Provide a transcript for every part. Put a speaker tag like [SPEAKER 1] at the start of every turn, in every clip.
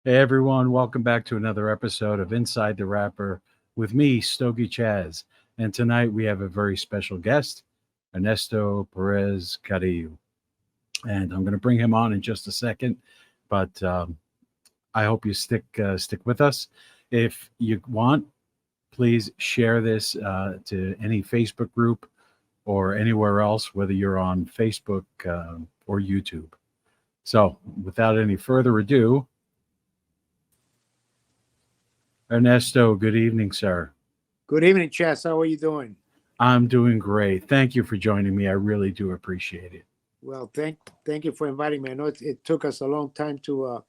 [SPEAKER 1] Hey everyone, welcome back to another episode of Inside the Rapper with me, Stogie Chaz. And tonight we have a very special guest, Ernesto Perez-Carrillo. And I'm going to bring him on in just a second, but I hope you stick with us. If you want, please share this to any Facebook group or anywhere else, whether you're on Facebook or YouTube. So, without any further ado, Ernesto, good evening, sir.
[SPEAKER 2] Good evening, Chess. How are you doing?
[SPEAKER 1] I'm doing great. Thank you for joining me. I really do appreciate it.
[SPEAKER 2] Well, thank you for inviting me. I know it took us a long time to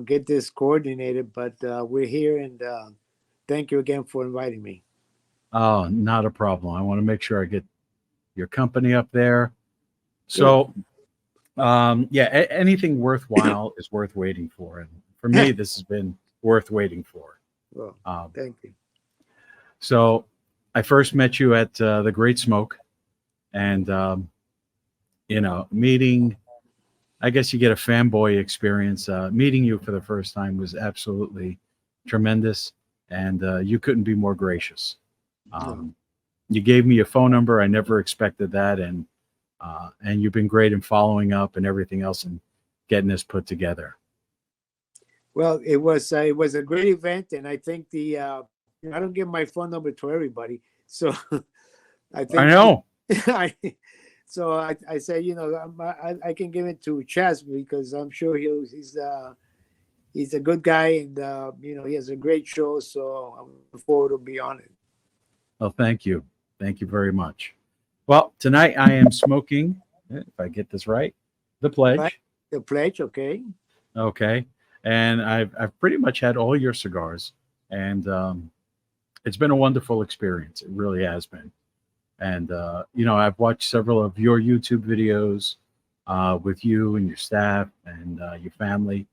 [SPEAKER 2] get this coordinated, but we're here, and thank you again for inviting me.
[SPEAKER 1] Oh, not a problem. I want to make sure I get your company up there.
[SPEAKER 2] Good.
[SPEAKER 1] So, yeah, anything worthwhile is worth waiting for. And for me, this has been worth waiting for.
[SPEAKER 2] Well,
[SPEAKER 1] Um,
[SPEAKER 2] thank you.
[SPEAKER 1] so, I first met you at the Great Smoke, and, meeting, I guess you get a fanboy experience. Meeting you for the first time was absolutely tremendous, and you couldn't be more gracious.
[SPEAKER 2] No.
[SPEAKER 1] Um, you gave me a phone number. I never expected that, and you've been great in following up and everything else and getting this put together.
[SPEAKER 2] Well, it was a great event, and I think I don't give my phone number to everybody, so I
[SPEAKER 1] I
[SPEAKER 2] think
[SPEAKER 1] know.
[SPEAKER 2] I I say I can give it to Chess because I'm sure he's a good guy, and he has a great show, so I'm looking forward to be on it.
[SPEAKER 1] Well, thank you very much. Well, tonight I am smoking. If I get this right, the
[SPEAKER 2] Right?
[SPEAKER 1] pledge.
[SPEAKER 2] The pledge, okay?
[SPEAKER 1] Okay, and I've pretty much had all your cigars, and it's been a wonderful experience. It really has been. And I've watched several of your YouTube videos with you and your staff and your family,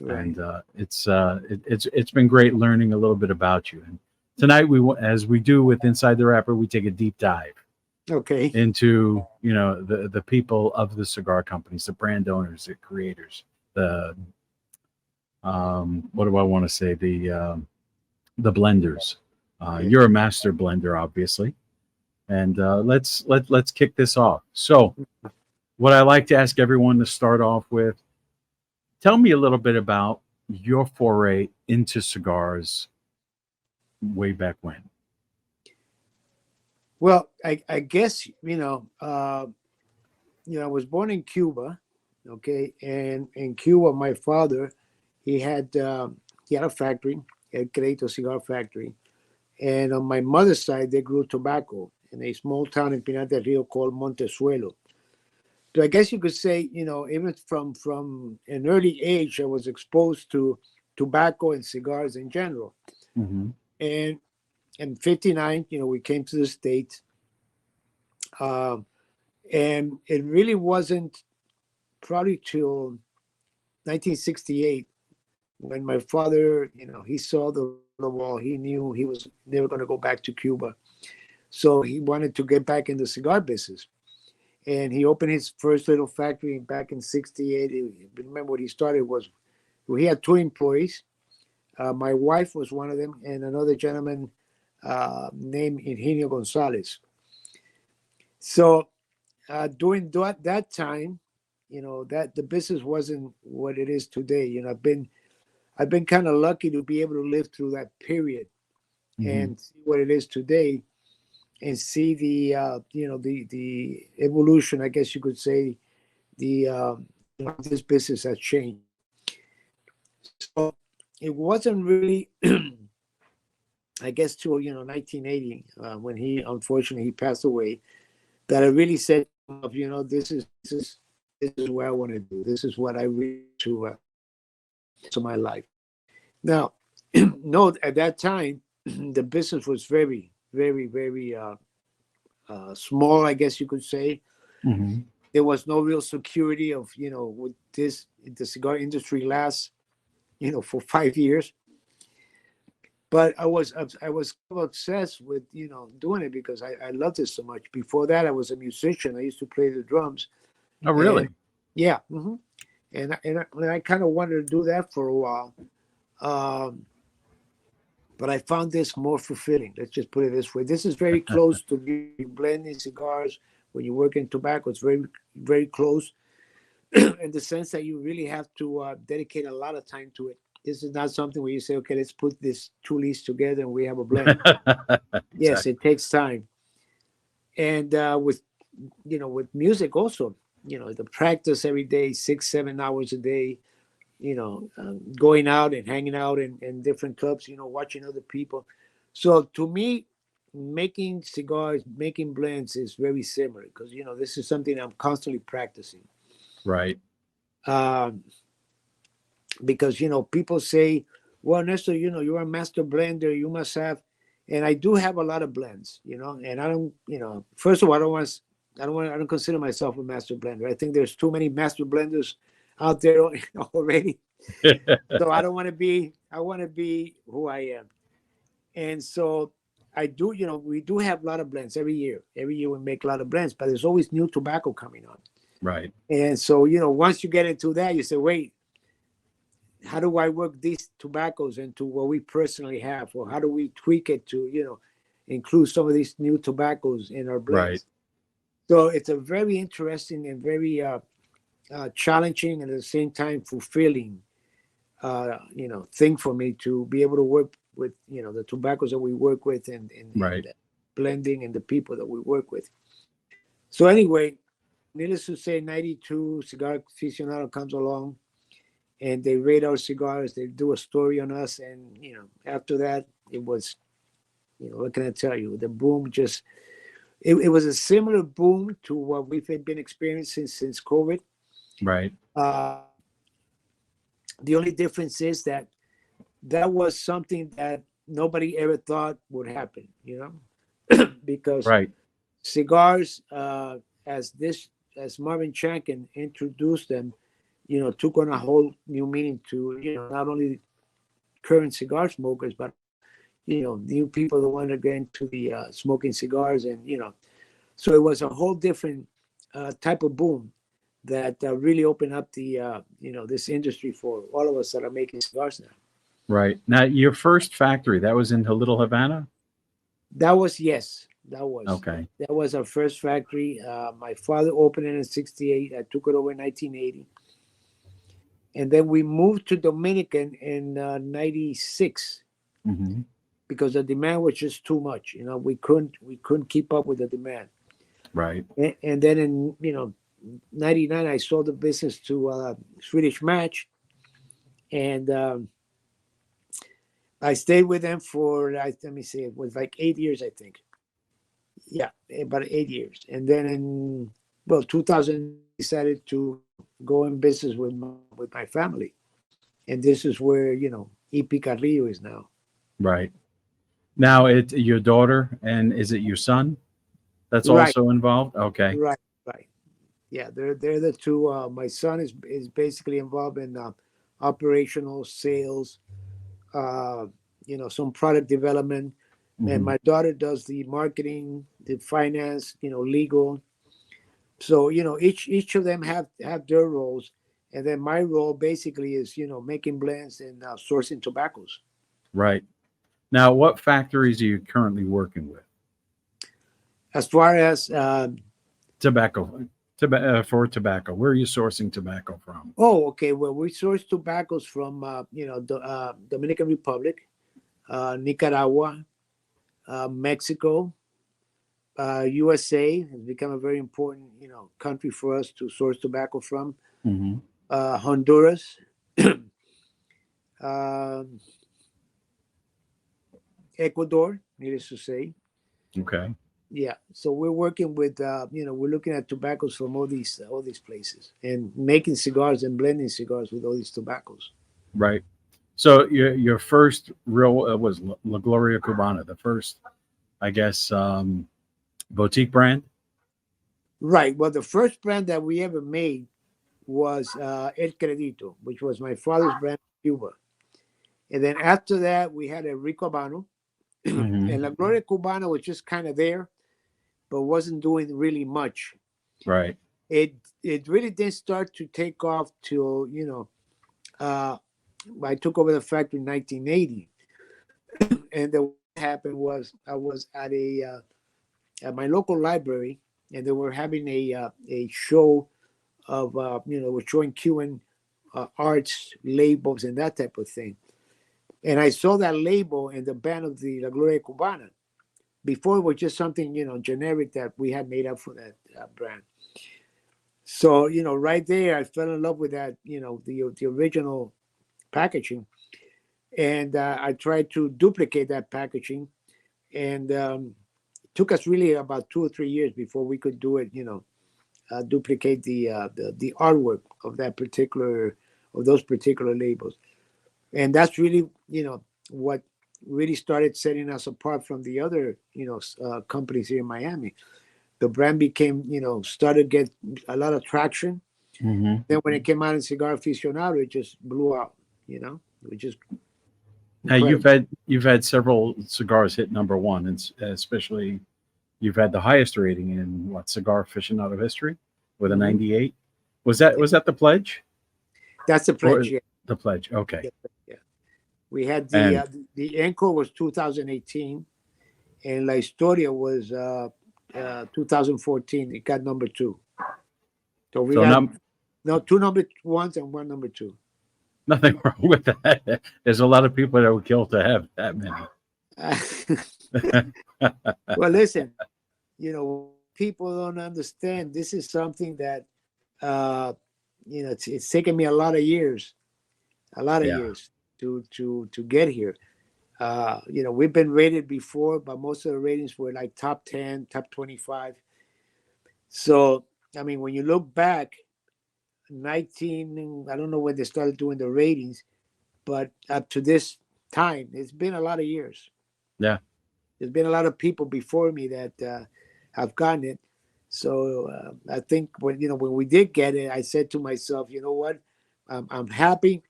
[SPEAKER 2] Right.
[SPEAKER 1] and it's been great learning a little bit about you. And tonight as we do with Inside the Rapper, we take a deep dive
[SPEAKER 2] Okay.
[SPEAKER 1] into the people of the cigar companies, the brand owners, the creators, the what do I want to say, the blenders.
[SPEAKER 2] Yeah.
[SPEAKER 1] You're a master blender, obviously, and let's kick this off. So, what I like to ask everyone to start off with, tell me a little bit about your foray into cigars way back when.
[SPEAKER 2] Well, I guess, I was born in Cuba, okay? And in Cuba, my father, he had uh, he had a factory, El Crédito Cigar Factory. And on my mother's side, they grew tobacco in a small town in Pinar del Rio called Montezuelo. So I guess you could say, even from an early age, I was exposed to tobacco and cigars in general.
[SPEAKER 1] Hmm.
[SPEAKER 2] And in '59, we came to the States, um, and it really wasn't probably till 1968 when my father, he saw the wall. He knew he was never going to go back to Cuba, so he wanted to get back in the cigar business. And he opened his first little factory back in '68. Remember what he started was he had two employees. My wife was one of them, and another gentleman named Eugenio Gonzalez. So during that time, that the business wasn't what it is today. I've been kind of lucky to be able to live through that period
[SPEAKER 1] Hmm.
[SPEAKER 2] and see what it is today, and see the evolution, I guess you could say, how this business has changed. So it wasn't really, I guess, till 1980 when he unfortunately he passed away, that I really said, this is what I want to do. This is what I really to my life. Now, note at that time, the business was very, very, very small, I guess you could say.
[SPEAKER 1] Hmm.
[SPEAKER 2] There was no real security of, would this the cigar industry last, for 5 years. But I was obsessed with doing it because I loved it so much. Before that, I was a musician. I used to play the drums,
[SPEAKER 1] Oh,
[SPEAKER 2] and
[SPEAKER 1] really?
[SPEAKER 2] yeah, hmm And I kind of wanted to do that for a while. Um, but I found this more fulfilling. Let's just put it this way. This is very close to blending cigars. When you work in tobacco, it's very, very close in the sense that you really have to dedicate a lot of time to it. This is not something where you say, okay, let's put this two leaves together and we have a blend. Yes,
[SPEAKER 1] Exactly.
[SPEAKER 2] it takes time. And with music also, the practice every day, 6, 7 hours a day, going out and hanging out in different clubs, watching other people. So to me, making cigars, making blends is very similar because, this is something I'm constantly practicing.
[SPEAKER 1] Right.
[SPEAKER 2] Um, because, people say, well, Ernesto, you're a master blender. You must have, and I do have a lot of blends, and I don't, first of all, I don't consider myself a master blender. I think there's too many master blenders out there already. So I want to be who I am. And so I do, we do have a lot of blends every year. Every year we make a lot of blends, but there's always new tobacco coming on.
[SPEAKER 1] Right.
[SPEAKER 2] And so, once you get into that, you say, wait, how do I work these tobaccos into what we personally have? Or how do we tweak it to, include some of these new tobaccos in our
[SPEAKER 1] Right.
[SPEAKER 2] blends? So it's a very interesting and very challenging and at the same time fulfilling thing for me to be able to work with, the tobaccos that we work with and
[SPEAKER 1] Right.
[SPEAKER 2] blending and the people that we work with. So anyway, needless to say, 92 Cigar Aficionado comes along and they rate our cigars. They do a story on us. And, after that, it was, what can I tell you? The boom it was a similar boom to what we've been experiencing since COVID.
[SPEAKER 1] Right.
[SPEAKER 2] Uh, the only difference is that was something that nobody ever thought would happen, because
[SPEAKER 1] Right.
[SPEAKER 2] cigars, as Marvin Chankin introduced them, took on a whole new meaning to, not only current cigar smokers, but, new people that want to get into the smoking cigars. And, so it was a whole different type of boom that really opened up the, this industry for all of us that are making cigars now.
[SPEAKER 1] Right. Now, your first factory, that was in Little Havana?
[SPEAKER 2] That was, yes, that was.
[SPEAKER 1] Okay.
[SPEAKER 2] That was our first factory. My father opened it in '68. I took it over in 1980. And then we moved to Dominican in '96
[SPEAKER 1] Hmm.
[SPEAKER 2] because the demand was just too much. We couldn't keep up with the demand.
[SPEAKER 1] Right.
[SPEAKER 2] And then in '99, I sold the business to Swedish Match, and I stayed with them for let me see, it was like 8 years, I think. Yeah, about 8 years. And then in 2000, decided to go in business with my family, and this is where EP Carrillo is now.
[SPEAKER 1] Right. Now, it's your daughter, and is it your son that's
[SPEAKER 2] Right,
[SPEAKER 1] also involved? Okay.
[SPEAKER 2] right, right. Yeah, they're the two. My son is basically involved in operational sales, uh, some product development, and
[SPEAKER 1] Hmm.
[SPEAKER 2] my daughter does the marketing, the finance, legal. So each of them have their roles, and then my role basically is making blends and sourcing tobaccos.
[SPEAKER 1] Right. Now, what factories are you currently working with?
[SPEAKER 2] As far as
[SPEAKER 1] Tobacco. For tobacco. Where are you sourcing tobacco from?
[SPEAKER 2] oh, okay, well, we source tobaccos from the Dominican Republic, Nicaragua, Mexico, USA has become a very important country for us to source tobacco from.
[SPEAKER 1] Hmm.
[SPEAKER 2] Honduras, um, Ecuador, needless to say.
[SPEAKER 1] Okay.
[SPEAKER 2] Yeah, so we're working with we're looking at tobaccos from all these places and making cigars and blending cigars with all these tobaccos.
[SPEAKER 1] Right. So your first real was La Gloria Cubana, the first, I guess, boutique brand.
[SPEAKER 2] Right. Well, the first brand that we ever made was El Credito, which was my father's brand in Cuba. And then after that, we had a Rico Habano.
[SPEAKER 1] Hmm.
[SPEAKER 2] And La Gloria Cubana was just kind of there, but wasn't doing really much.
[SPEAKER 1] Right.
[SPEAKER 2] it really didn't start to take off till I took over the factory in 1980, and then what happened was I was at my local library, and they were having a show of we're showing Cuban arts labels and that type of thing. And I saw that label and the band of the La Gloria Cubana. Before it was just something generic that we had made up for that brand. So right there, I fell in love with that the original packaging, and I tried to duplicate that packaging, and it took us really about 2 or 3 years before we could do it. Duplicate the artwork of those particular labels, and that's really what really started setting us apart from the other companies here in Miami. The brand became started to get a lot of traction.
[SPEAKER 1] Mm-hmm.
[SPEAKER 2] Then when it came out in Cigar Aficionado, it just blew out. It just
[SPEAKER 1] Now
[SPEAKER 2] incredible.
[SPEAKER 1] you've had several cigars hit number one, and especially you've had the highest rating in what Cigar Aficionado history with a
[SPEAKER 2] Mhm.
[SPEAKER 1] 98. Was
[SPEAKER 2] Yeah.
[SPEAKER 1] that the pledge
[SPEAKER 2] That's the
[SPEAKER 1] or
[SPEAKER 2] pledge. Yeah.
[SPEAKER 1] the pledge? Okay,
[SPEAKER 2] Yeah. Yeah. We had
[SPEAKER 1] and
[SPEAKER 2] the Encore was 2018, and La Historia was 2014. It got number two. So we
[SPEAKER 1] so
[SPEAKER 2] got
[SPEAKER 1] not
[SPEAKER 2] no two number ones and one number two.
[SPEAKER 1] nothing wrong with that. There's a lot of people that would kill to have that many.
[SPEAKER 2] Well, listen, people don't understand. This is something that it's taken me a lot of
[SPEAKER 1] Yeah.
[SPEAKER 2] years to get here. We've been rated before, but most of the ratings were like top 10, top 25. So, I mean, when you look back, 19, I don't know when they started doing the ratings, but up to this time, it's been a lot of years.
[SPEAKER 1] Yeah.
[SPEAKER 2] There's been a lot of people before me that have gotten it. So I think when we did get it, I said to myself, you know what, I'm happy.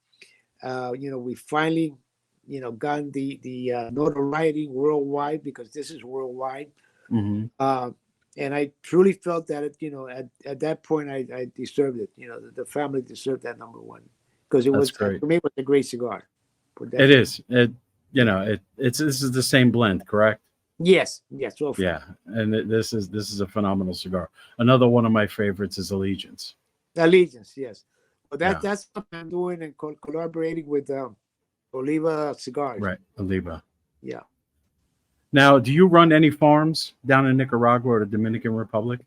[SPEAKER 2] We finally gotten the notoriety worldwide, because this is worldwide.
[SPEAKER 1] Hmm.
[SPEAKER 2] Uh, and I truly felt that at that point I deserved it. The family deserved that number one, because it
[SPEAKER 1] That's
[SPEAKER 2] was
[SPEAKER 1] great.
[SPEAKER 2] to me it was a great cigar. Put that
[SPEAKER 1] It
[SPEAKER 2] way.
[SPEAKER 1] is. It's this is the same blend, correct?
[SPEAKER 2] Yes, yes, so far.
[SPEAKER 1] Yeah, and this is a phenomenal cigar. Another one of my favorites is Allegiance.
[SPEAKER 2] Allegiance, yes. Well,
[SPEAKER 1] Yeah,
[SPEAKER 2] that's what I'm doing and collaborating with Oliva Cigars.
[SPEAKER 1] right, Oliva.
[SPEAKER 2] Yeah,
[SPEAKER 1] Now, do you run any farms down in Nicaragua or the Dominican Republic?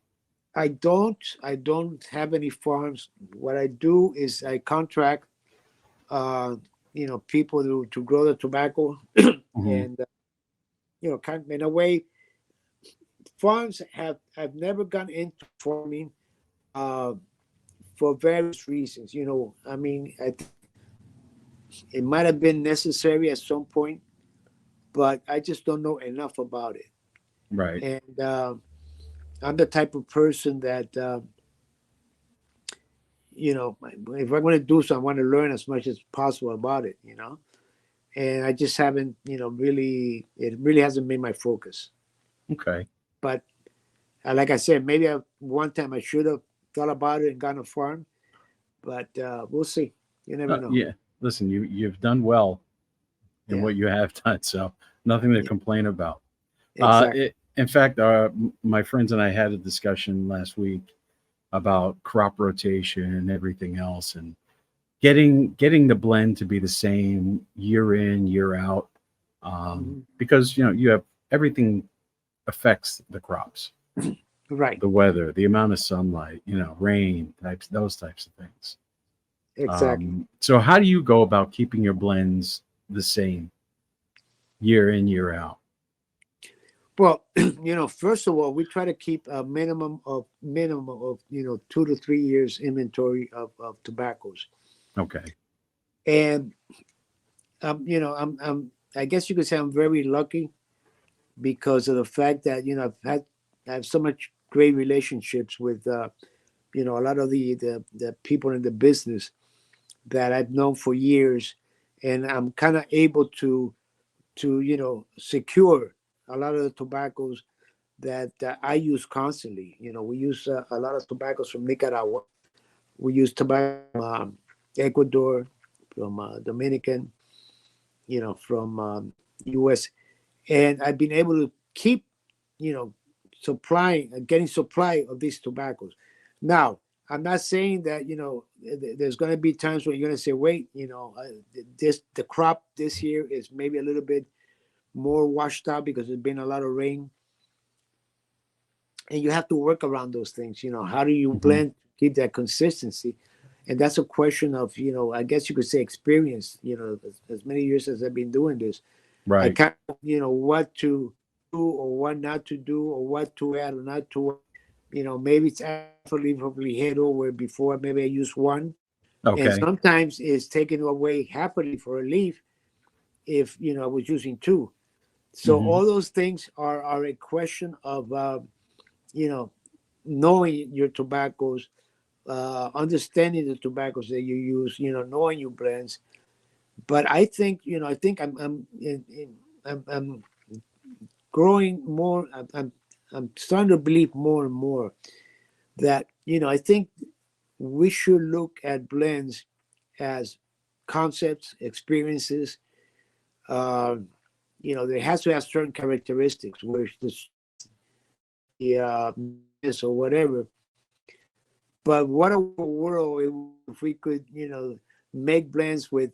[SPEAKER 2] I don't have any farms. What I do is I contract, uh, people to grow the tobacco,
[SPEAKER 1] Hmm.
[SPEAKER 2] and kind of, in a way, farms have never gone into farming uh, for various reasons. I mean, it might have been necessary at some point, but I just don't know enough about it.
[SPEAKER 1] Right.
[SPEAKER 2] And I'm the type of person that if I'm going to do something, I want to learn as much as possible about it. And I just haven't, really, it really hasn't been my focus.
[SPEAKER 1] Okay.
[SPEAKER 2] But like I said, maybe one time I should have thought about it and gone a farm, but we'll see. You never know.
[SPEAKER 1] Yeah. Listen, you've done well in
[SPEAKER 2] Yeah,
[SPEAKER 1] what you have done, so nothing to
[SPEAKER 2] yeah,
[SPEAKER 1] complain about.
[SPEAKER 2] exactly.
[SPEAKER 1] In fact, my friends and I had a discussion last week about crop rotation and everything else, and getting the blend to be the same year in year out,
[SPEAKER 2] Mhm.
[SPEAKER 1] because you have everything affects the crops,
[SPEAKER 2] Right,
[SPEAKER 1] the weather, the amount of sunlight, rain types, those types of things.
[SPEAKER 2] exactly.
[SPEAKER 1] So how do you go about keeping your blends the same year in year out?
[SPEAKER 2] Well, first of all, we try to keep a minimum of 2 to 3 years inventory of tobaccos,
[SPEAKER 1] Okay.
[SPEAKER 2] and I guess you could say I'm very lucky because of the fact that I have so much great relationships with a lot of the people in the business that I've known for years, and I'm kind of able to secure a lot of the tobaccos that I use constantly. We use a lot of tobaccos from Nicaragua. We use tobacco from Ecuador, from Dominican, from U.S. And I've been able to keep, supplying and getting supply of these tobaccos. Now, I'm not saying that there's going to be times when you're going to say, wait, the crop this year is maybe a little bit more washed out because there's been a lot of rain, and you have to work around those things. How do you blend, keep that consistency? And that's a question of, I guess you could say experience. As many years as I've been doing this, I
[SPEAKER 1] Right.
[SPEAKER 2] kind of, what to do or what not to do or what to add or not to add. Maybe it's absolutely head over before. Maybe I use one, and
[SPEAKER 1] Okay.
[SPEAKER 2] sometimes it's taken away happily for a leaf if I was using two. So
[SPEAKER 1] Hmm.
[SPEAKER 2] all those things are a question of you know knowing your tobaccos, understanding the tobaccos that you use, knowing your blends. But I think I'm growing more. I'm starting to believe more and more that I think we should look at blends as concepts, experiences. Uh, there has to have certain characteristics, where the or whatever. But what a world if we could, make blends with,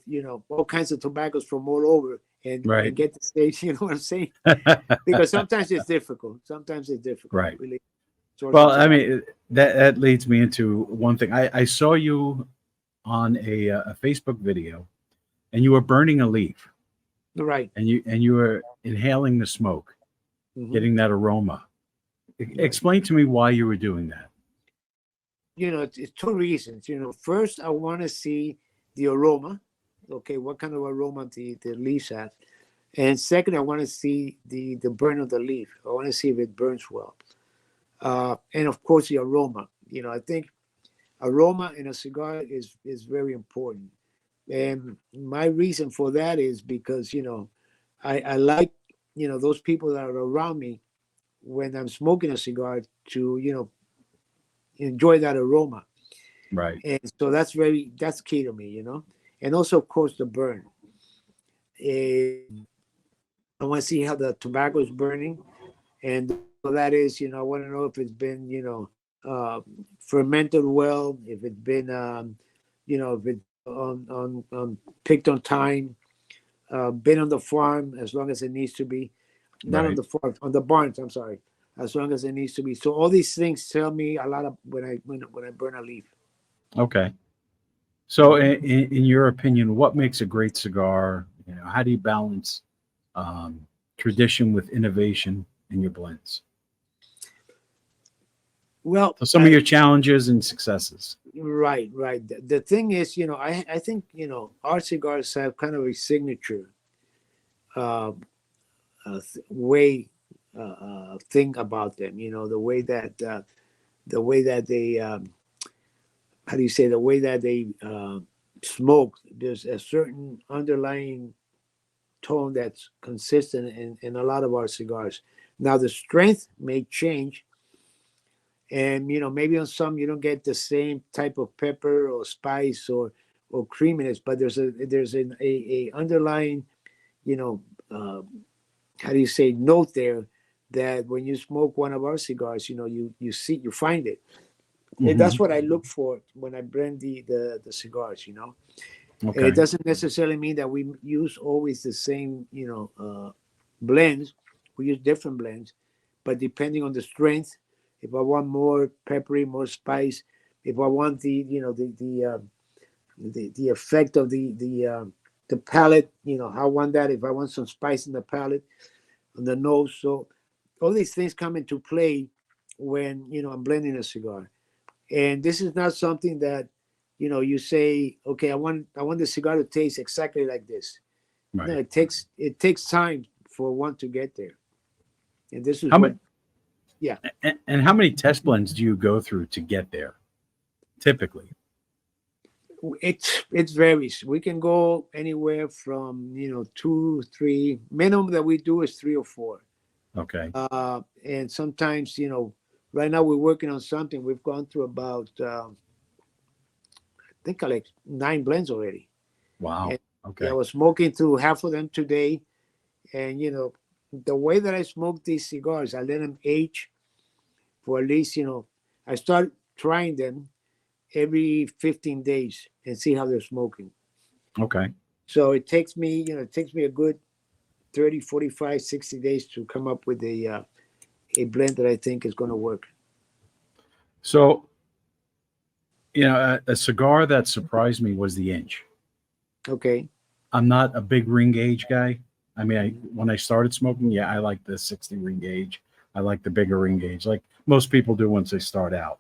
[SPEAKER 2] all kinds of tobaccos from all over and
[SPEAKER 1] Right.
[SPEAKER 2] get the stage. You know what I'm saying? Because sometimes it's difficult. Sometimes it's difficult,
[SPEAKER 1] Right.
[SPEAKER 2] really, sourcing
[SPEAKER 1] Well, I
[SPEAKER 2] tobacco.
[SPEAKER 1] mean, that leads me into one thing. I saw you on a Facebook video, and you were burning a leaf,
[SPEAKER 2] Right.
[SPEAKER 1] and you were inhaling the smoke,
[SPEAKER 2] Hmm.
[SPEAKER 1] getting that aroma.
[SPEAKER 2] Right.
[SPEAKER 1] Explain to me why you were doing that.
[SPEAKER 2] It's two reasons. First, I want to see the aroma. Okay, what kind of aroma the leaves have. And second, I want to see the burn of the leaf. I want to see if it burns well. And of course, the aroma. I think aroma in a cigar is very important. And my reason for that is because I like those people that are around me when I'm smoking a cigar to enjoy that aroma.
[SPEAKER 1] Right.
[SPEAKER 2] And so that's key to me. And also, of course, the burn. I want to see how the tobacco is burning, and so that is, I want to know if it's been, fermented well, if it's been, if it's on picked on time, been on the farm as long as it needs to be, not on
[SPEAKER 1] Right.
[SPEAKER 2] the farm, on the barns. I'm sorry, as long as it needs to be. So all these things tell me a lot of when I burn a leaf.
[SPEAKER 1] Okay. So, in your opinion, what makes a great cigar? How do you balance um, tradition with innovation in your blends?
[SPEAKER 2] Well,
[SPEAKER 1] So, some of your challenges and successes.
[SPEAKER 2] right. The thing is, I think our cigars have kind of a signature uh, way thing about them. The way that they how do you say, the way that they smoke. There's a certain underlying tone that's consistent in a lot of our cigars. Now the strength may change, and maybe on some you don't get the same type of pepper or spice or creaminess, but there's a underlying, you know uh, how do you say, note there, that when you smoke one of our cigars, you find it. And
[SPEAKER 1] Hmm.
[SPEAKER 2] that's what I look for when I blend the cigars. And it
[SPEAKER 1] Okay.
[SPEAKER 2] doesn't necessarily mean that we use always the same, blends. We use different blends, but depending on the strength, if I want more peppery, more spice, if I want the effect of the palate, how I want that. If I want some spice in the palate, on the nose, so all these things come into play when I'm blending a cigar. And this is not something that you say, okay, I want the cigar to taste exactly like this. No,
[SPEAKER 1] Right.
[SPEAKER 2] it takes time for one to get there. And this is
[SPEAKER 1] How many
[SPEAKER 2] what, yeah.
[SPEAKER 1] and how many test blends do you go through to get there? Typically.
[SPEAKER 2] It varies. We can go anywhere from 2 3, minimum that we do is 3 or 4.
[SPEAKER 1] Okay.
[SPEAKER 2] And sometimes, right now we're working on something. We've gone through about, I think, like 9 blends already.
[SPEAKER 1] Wow.
[SPEAKER 2] And yeah, I
[SPEAKER 1] Okay.
[SPEAKER 2] was smoking through half of them today. And, the way that I smoke these cigars, I let them age for at least, I start trying them every 15 days and see how they're smoking.
[SPEAKER 1] Okay.
[SPEAKER 2] So it takes me a good 30, 45, 60 days to come up with a blend that I think is going to work.
[SPEAKER 1] So, a cigar that surprised me was the inch.
[SPEAKER 2] Okay.
[SPEAKER 1] I'm not a big ring gauge guy. I mean,
[SPEAKER 2] Mhm.
[SPEAKER 1] when I started smoking, yeah, I like the 60 ring gauge. I like the bigger ring gauge, like most people do once they start out.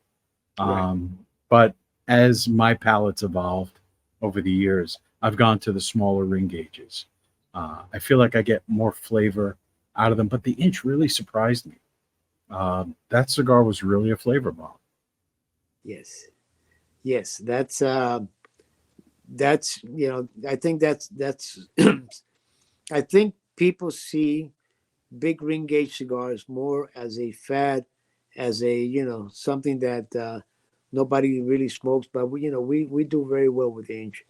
[SPEAKER 2] Right.
[SPEAKER 1] But as my palate's evolved over the years, I've gone to the smaller ring gauges. I feel like I get more flavor out of them, but the inch really surprised me. That cigar was really a flavor bomb.
[SPEAKER 2] Yes. Yes. That's I think that's I think people see big ring gauge cigars more as a fad, as a something that nobody really smokes. But we do very well with the inch.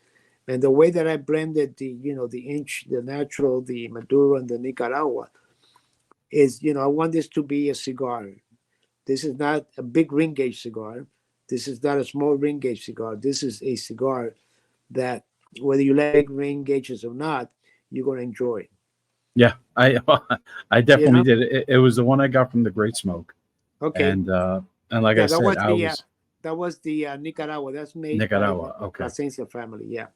[SPEAKER 2] And the way that I blended the inch, the natural, the Maduro, and the Nicaragua is I want this to be a cigar. This is not a big ring gauge cigar. This is not a small ring gauge cigar. This is a cigar that, whether you like big ring gauges or not, you're going to enjoy.
[SPEAKER 1] Yeah, I I
[SPEAKER 2] You
[SPEAKER 1] definitely
[SPEAKER 2] know?
[SPEAKER 1] did. It was the one I got from the Great Smoke,
[SPEAKER 2] Okay.
[SPEAKER 1] and like I
[SPEAKER 2] Yeah,
[SPEAKER 1] said, I was
[SPEAKER 2] that was the Nicaragua. That's made by
[SPEAKER 1] Nicaragua.
[SPEAKER 2] the
[SPEAKER 1] Okay,
[SPEAKER 2] Plasencia family. Yeah,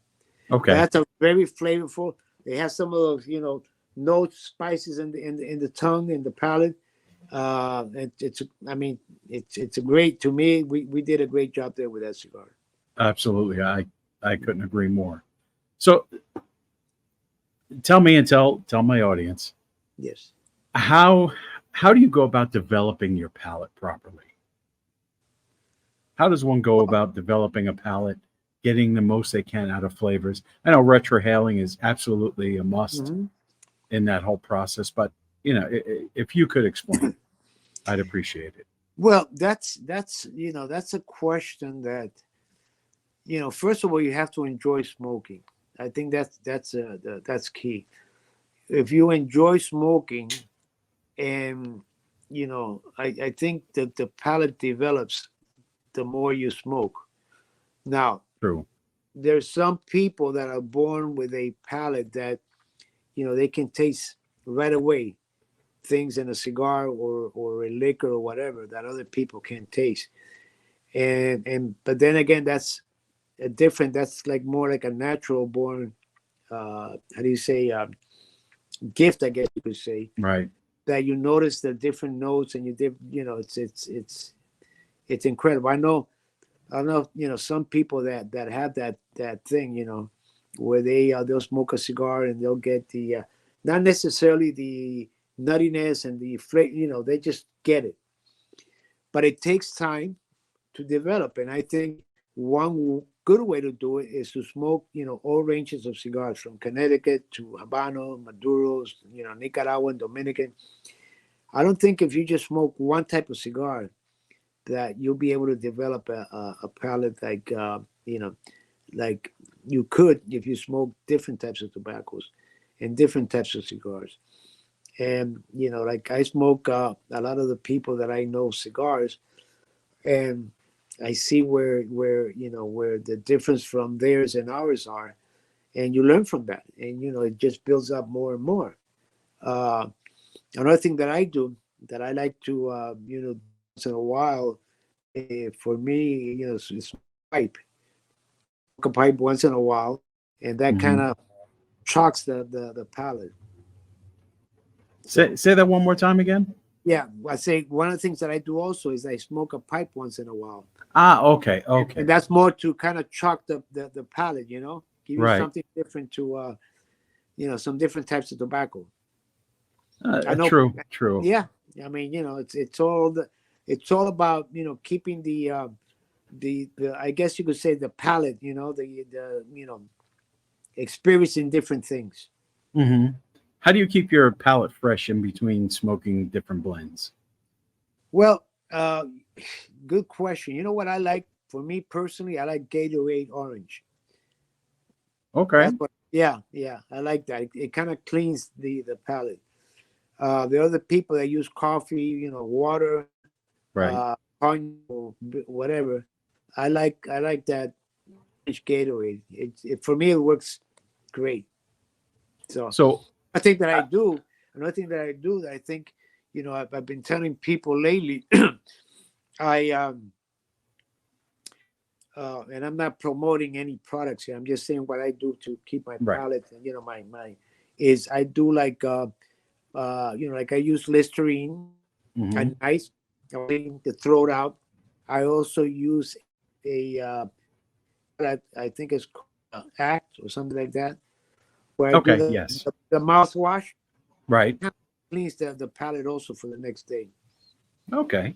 [SPEAKER 1] okay.
[SPEAKER 2] that's a very flavorful. It has some of those notes, spices in the tongue and the palate. It's I mean it's a great, to me. We did a great job there with that cigar.
[SPEAKER 1] Absolutely. I couldn't agree more. So tell me and tell my audience
[SPEAKER 2] Yes.
[SPEAKER 1] how how do you go about developing your palate properly? How does one go about developing a palate, getting the most they can out of flavors? I know retrohaling is absolutely a must
[SPEAKER 2] Mhm.
[SPEAKER 1] in that whole process, but if you could explain, I'd appreciate it.
[SPEAKER 2] Well, that's a question that first of all, you have to enjoy smoking. I think that's key. If you enjoy smoking, and I think that the palate develops the more you smoke. Now,
[SPEAKER 1] True.
[SPEAKER 2] there's some people that are born with a palate that they can taste right away things in a cigar or a liquor or whatever that other people can't taste. And but then again, that's a different. That's like more like a natural born. How do you say? Gift, I guess you could say.
[SPEAKER 1] Right.
[SPEAKER 2] That you notice the different notes, and it's incredible. I know some people that have that thing, where they'll smoke a cigar and they'll get the not necessarily the nuttiness and the flavor, they just get it. But it takes time to develop, and I think one good way to do it is to smoke all ranges of cigars, from Connecticut to Habano, Maduros, Nicaraguan, Dominican. I don't think if you just smoke one type of cigar that you'll be able to develop a palate like you could if you smoke different types of tobaccos and different types of cigars. And like I smoke a lot of the people that I know cigars, and I see where the difference from theirs and ours are, and you learn from that, and it just builds up more and more. Uh, Another thing that I do, that I like to once in a while, for me, it's pipe. Smoke a pipe once in a while, and that kind
[SPEAKER 1] Hmm.
[SPEAKER 2] of chalks the palate.
[SPEAKER 1] Say
[SPEAKER 2] So
[SPEAKER 1] say that one more time again.
[SPEAKER 2] yeah, I say one of the things that I do also is I smoke a pipe once in a while,
[SPEAKER 1] Ah, okay,
[SPEAKER 2] and
[SPEAKER 1] okay,
[SPEAKER 2] that's more to kind of chalk the palate, give you
[SPEAKER 1] right.
[SPEAKER 2] something different to some different types of tobacco. I know,
[SPEAKER 1] True, true.
[SPEAKER 2] yeah. I mean, it's all about keeping the I guess you could say the palate, the experiencing different things.
[SPEAKER 1] Hmm. How do you keep your palate fresh in between smoking different blends?
[SPEAKER 2] Well, good question. You know what I like? For me personally, I like Gatorade Orange.
[SPEAKER 1] Okay.
[SPEAKER 2] That's what. Yeah, yeah, I like that. It kind of cleans the palate. The other people that use coffee, water,
[SPEAKER 1] Right.
[SPEAKER 2] cognac, or whatever. I like that orange Gatorade. For me it works great. So
[SPEAKER 1] So,
[SPEAKER 2] I think that I
[SPEAKER 1] uh,
[SPEAKER 2] do. Another thing that I do that I think, I've been telling people lately. I and I'm not promoting any products here. I'm just saying what I do to keep my
[SPEAKER 1] right.
[SPEAKER 2] palate and my is I do like like I use Listerine at
[SPEAKER 1] Hmm.
[SPEAKER 2] night to throw it out. I also use a that I think it's called Act or something like that, where I do
[SPEAKER 1] Okay.
[SPEAKER 2] the
[SPEAKER 1] Yes.
[SPEAKER 2] the mouthwash.
[SPEAKER 1] Right.
[SPEAKER 2] Cleans the palate also for the next day.
[SPEAKER 1] Okay.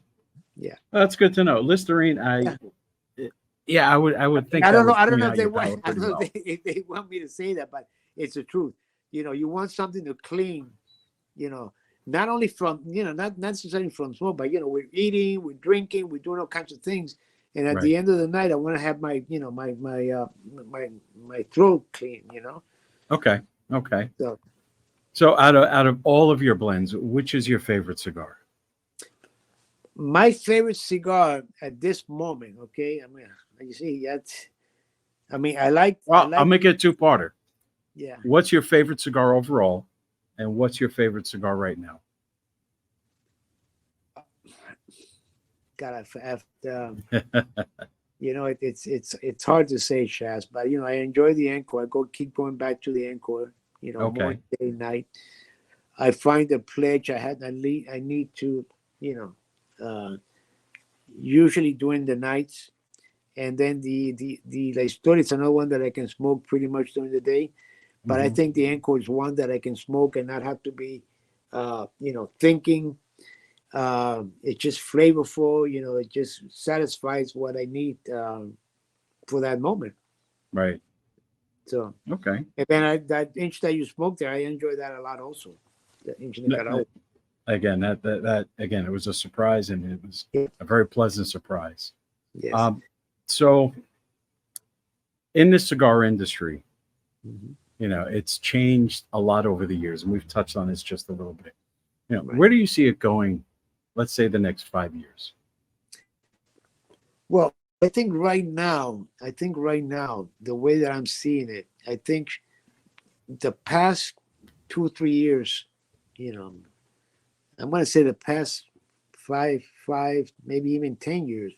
[SPEAKER 2] Yeah.
[SPEAKER 1] That's good to know. Listerine,
[SPEAKER 2] Yeah.
[SPEAKER 1] yeah, I would think
[SPEAKER 2] I
[SPEAKER 1] that
[SPEAKER 2] don't know.
[SPEAKER 1] would
[SPEAKER 2] I don't
[SPEAKER 1] clean
[SPEAKER 2] know if
[SPEAKER 1] out
[SPEAKER 2] they
[SPEAKER 1] your
[SPEAKER 2] want.
[SPEAKER 1] palate
[SPEAKER 2] I don't
[SPEAKER 1] pretty
[SPEAKER 2] know if
[SPEAKER 1] well.
[SPEAKER 2] they want me to say that, but it's the truth. You want something to clean. You know, not only from not necessarily from smoke, but we're eating, we're drinking, we're doing all kinds of things, and at
[SPEAKER 1] Right.
[SPEAKER 2] the end of the night, I want to have my my throat clean.
[SPEAKER 1] Okay. Okay.
[SPEAKER 2] So
[SPEAKER 1] So out of all of your blends, which is your favorite cigar?
[SPEAKER 2] my favorite cigar at this moment. Okay, I mean, you see, that's. I mean, I
[SPEAKER 1] Well, I'll
[SPEAKER 2] like.
[SPEAKER 1] make it a two-parter.
[SPEAKER 2] Yeah.
[SPEAKER 1] What's your favorite cigar overall, and what's your favorite cigar right now?
[SPEAKER 2] God, it's hard to say, Shaz, but I enjoy the encore. Keep going back to the encore. More
[SPEAKER 1] Okay.
[SPEAKER 2] day and night. I find the pledge I need to, you know, usually during the nights, and then the La Historia is another one that I can smoke pretty much during the day. But I
[SPEAKER 1] Hmm.
[SPEAKER 2] think the encore is one that I can smoke and not have to be, thinking. It's just flavorful. It just satisfies what I need for that moment.
[SPEAKER 1] Right.
[SPEAKER 2] So,
[SPEAKER 1] Okay.
[SPEAKER 2] and then that inch that you smoked there, I enjoy that a lot also. The inch Nicaragua.
[SPEAKER 1] Again, that again, it was a surprise, and it was
[SPEAKER 2] Yeah.
[SPEAKER 1] a very pleasant surprise.
[SPEAKER 2] Yes.
[SPEAKER 1] Um, so in the cigar industry,
[SPEAKER 2] Mhm.
[SPEAKER 1] it's changed a lot over the years, and we've touched on this just a little bit.
[SPEAKER 2] Right.
[SPEAKER 1] Where do you see it going? Let's say the next 5 years.
[SPEAKER 2] Well, I think right now, the way that I'm seeing it, I think the past 2 3 years, you know, I'm going to say the past five, maybe even 10 years,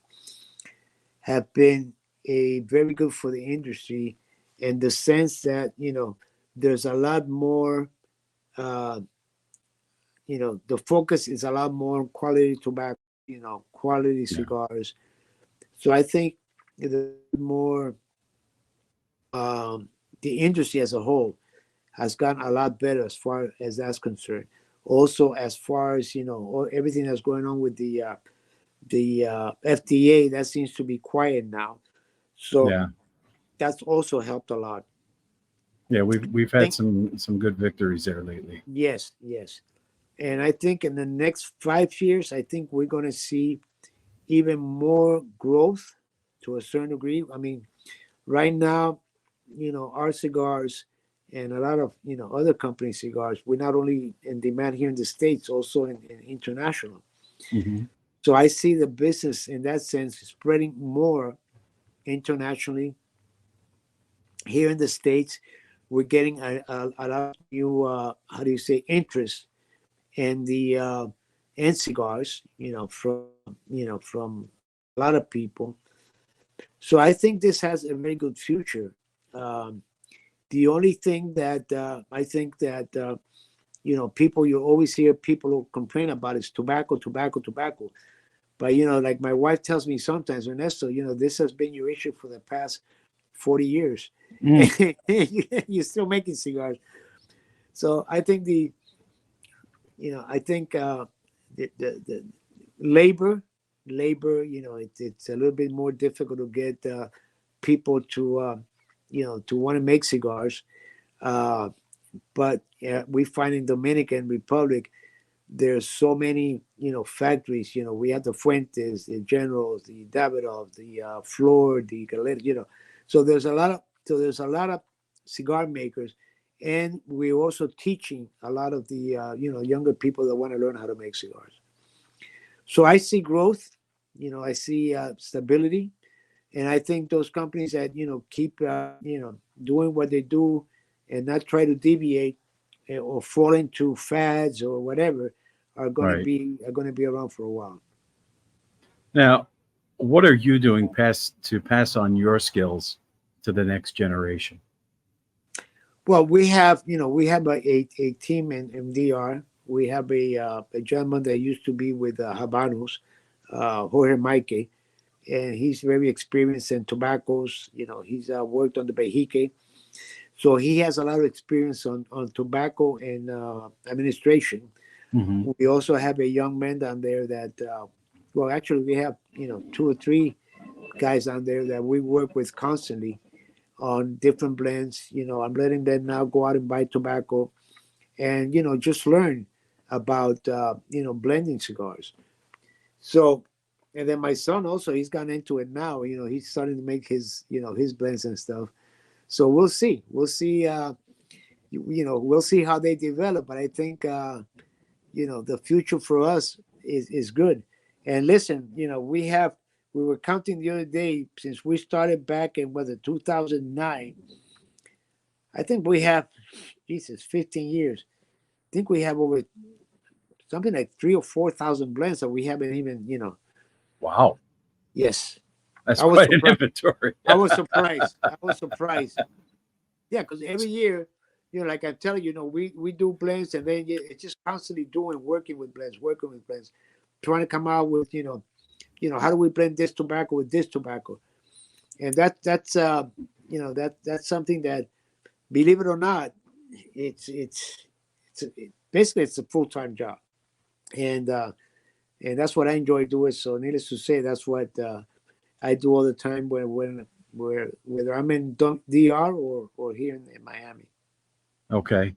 [SPEAKER 2] have been a very good for the industry, in the sense that there's a lot more. Uh, the focus is a lot more on quality tobacco, quality
[SPEAKER 1] Yeah.
[SPEAKER 2] cigars. So I think the more the industry as a whole has gotten a lot better as far as that's concerned. Also, as far as everything that's going on with the FDA, that seems to be quiet now. So
[SPEAKER 1] Yeah.
[SPEAKER 2] that's also helped a lot.
[SPEAKER 1] Yeah. We've
[SPEAKER 2] I
[SPEAKER 1] had
[SPEAKER 2] think
[SPEAKER 1] some good victories there lately.
[SPEAKER 2] yes, yes, and I think in the next 5 years, I think we're going to see even more growth to a certain degree. I mean, right now, our cigars and a lot of other company cigars, we're not only in demand here in the States, also in international.
[SPEAKER 1] Hmm.
[SPEAKER 2] So I see the business in that sense spreading more internationally. Here in the States, we're getting a lot of new how do you say, interest in the in cigars, from a lot of people. So I think this has a very good future. um, The only thing that I think that people, you always hear people who complain about is tobacco, tobacco, tobacco. But like my wife tells me sometimes, Ernesto, this has been your issue for the past 40 years.
[SPEAKER 1] Mm.
[SPEAKER 2] You're still making cigars. So I think I think the labor, it's a little bit more difficult to get people to to want to make cigars. Uh, But we find in Dominican Republic there's so many, factories. We have the Fuentes, the Generals, the Davidoff, the Flor, the Galera, So there's a lot of cigar makers, and we're also teaching a lot of the younger people that want to learn how to make cigars. So I see growth, I see stability, and I think those companies that keep doing what they do and not try to deviate or fall into fads or whatever are going to
[SPEAKER 1] Right.
[SPEAKER 2] be around for a while.
[SPEAKER 1] Now, what are you doing to pass on your skills to the next generation?
[SPEAKER 2] Well, we have a team in DR. We have a gentleman that used to be with Habanos, Jorge Maike, and he's very experienced in tobaccos. He's worked on the Bejique, so he has a lot of experience on tobacco and administration.
[SPEAKER 1] Hmm.
[SPEAKER 2] We also have a young man down there that, well, actually, we have two or three guys down there that we work with constantly on different blends. I'm letting them now go out and buy tobacco and just learn about blending cigars. So, and then my son also, he's gone into it now. He's starting to make his blends and stuff. So we'll see. We'll see how they develop. But I think the future for us is good. And listen, we were counting the other day since we started back in whether 2009. I think we have, Jesus, 15 years. I think we have over something like 3 or 4 thousand blends that we haven't even.
[SPEAKER 1] Wow,
[SPEAKER 2] Yes,
[SPEAKER 1] that's
[SPEAKER 2] I was
[SPEAKER 1] quite an
[SPEAKER 2] surprised.
[SPEAKER 1] inventory.
[SPEAKER 2] I was surprised. I was surprised. Yeah, because every year, like I'm telling you, we do blends, and then it's just constantly working with blends, trying to come out with how do we blend this tobacco with this tobacco, and that's something that, believe it or not, basically it's a full-time job, and that's what I enjoy doing. So needless to say, that's what I do all the time whether I'm in DR or here in Miami.
[SPEAKER 1] Okay,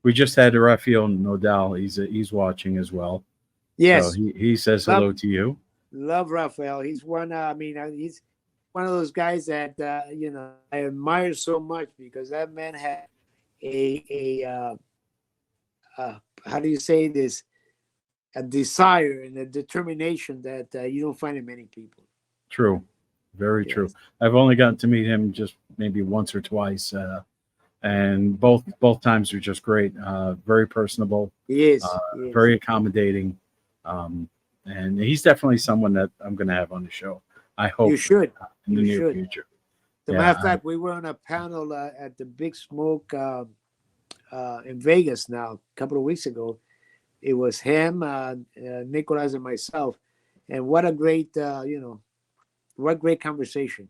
[SPEAKER 1] we just had Rafael Nodal. He's watching as well, so
[SPEAKER 2] Yes,
[SPEAKER 1] he says
[SPEAKER 2] love
[SPEAKER 1] hello to you.
[SPEAKER 2] love Rafael. He's one. He's one of those guys that I admire so much because that man had a how do you say this, a desire and a determination that you don't find in many people.
[SPEAKER 1] True, very true.
[SPEAKER 2] Yes,
[SPEAKER 1] I've only gotten to meet him just maybe once or twice, and both times were just great. Very personable,
[SPEAKER 2] he is.
[SPEAKER 1] uh,
[SPEAKER 2] He is.
[SPEAKER 1] very accommodating, um, and he's definitely someone that I'm going to have on the show. I
[SPEAKER 2] You
[SPEAKER 1] hope
[SPEAKER 2] should.
[SPEAKER 1] in the
[SPEAKER 2] You
[SPEAKER 1] near
[SPEAKER 2] should.
[SPEAKER 1] future.
[SPEAKER 2] As a
[SPEAKER 1] Yeah,
[SPEAKER 2] matter of fact, we were on a panel at the Big Smoke in Vegas now a couple of weeks ago. It was him, Nicolas, and myself, and what a great, what great conversation.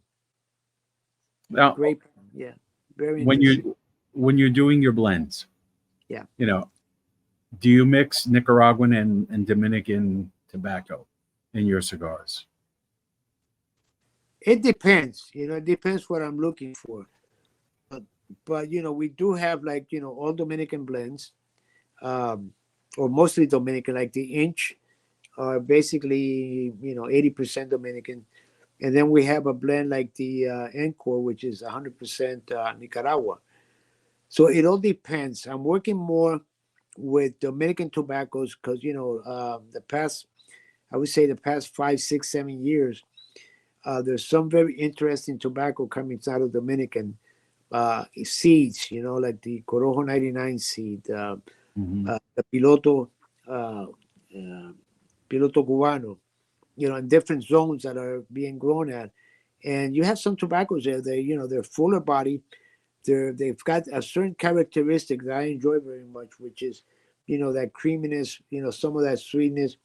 [SPEAKER 1] now
[SPEAKER 2] Great, yeah, very
[SPEAKER 1] when
[SPEAKER 2] interesting.
[SPEAKER 1] you're doing your blends,
[SPEAKER 2] Yeah,
[SPEAKER 1] you know, do you mix Nicaraguan and Dominican tobacco in your cigars?
[SPEAKER 2] it depends. It depends what I'm looking for. But, we do have like all Dominican blends, um, or mostly Dominican, like the Inch are basically 80% Dominican, and then we have a blend like the Encore, which is 100% Nicaragua. So it all depends. I'm working more with Dominican tobaccos because I would say the past 5, 6, 7 years, there's some very interesting tobacco coming out of Dominican seeds. Like the Corojo 99 seed,
[SPEAKER 1] Hmm.
[SPEAKER 2] the uh, Piloto Cubano. In different zones that are being grown at, and you have some tobaccos there. They're fuller body. They've got a certain characteristic that I enjoy very much, which is, that creaminess, some of that sweetness.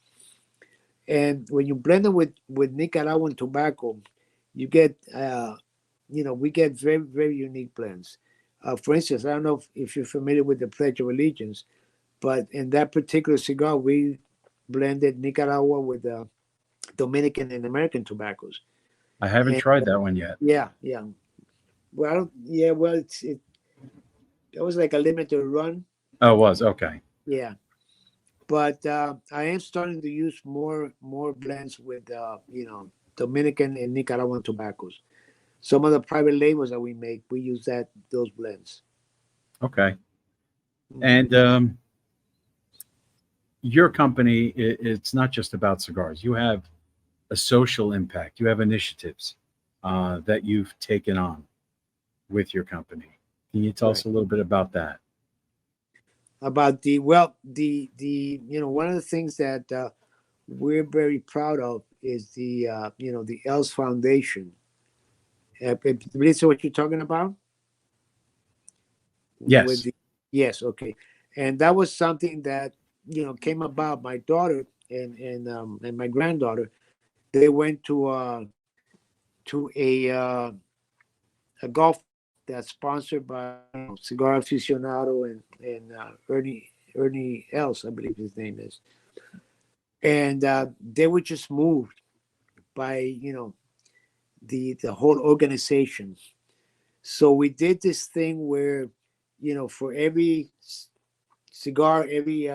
[SPEAKER 2] And when you blend it with Nicaraguan tobacco, you get, we get very, very unique blends. For instance, I don't know if you're familiar with the Pledge of Allegiance, but in that particular cigar, we blended Nicaragua with Dominican and American tobaccos.
[SPEAKER 1] I haven't
[SPEAKER 2] And
[SPEAKER 1] tried that one yet.
[SPEAKER 2] yeah, yeah. Well, I don't, yeah, well, That was like a limited run.
[SPEAKER 1] Oh, it was okay.
[SPEAKER 2] Yeah, but I am starting to use more blends with Dominican and Nicaraguan tobaccos. Some of the private labels that we make, we use those blends.
[SPEAKER 1] Okay.
[SPEAKER 2] Mhm.
[SPEAKER 1] And your company, it's not just about cigars. You have a social impact. You have initiatives that you've taken on with your company. Can you tell us
[SPEAKER 2] Right.
[SPEAKER 1] a little bit about that?
[SPEAKER 2] About the one of the things that we're very proud of is the ELS Foundation. Is what you're talking about? With
[SPEAKER 1] Yes.
[SPEAKER 2] the Yes, okay, and that was something that came about. My daughter and my granddaughter, they went to a golf that's sponsored by Cigar Aficionado and Ernie Els, I believe his name is, and they were just moved by the whole organization. So we did this thing where for every cigar, every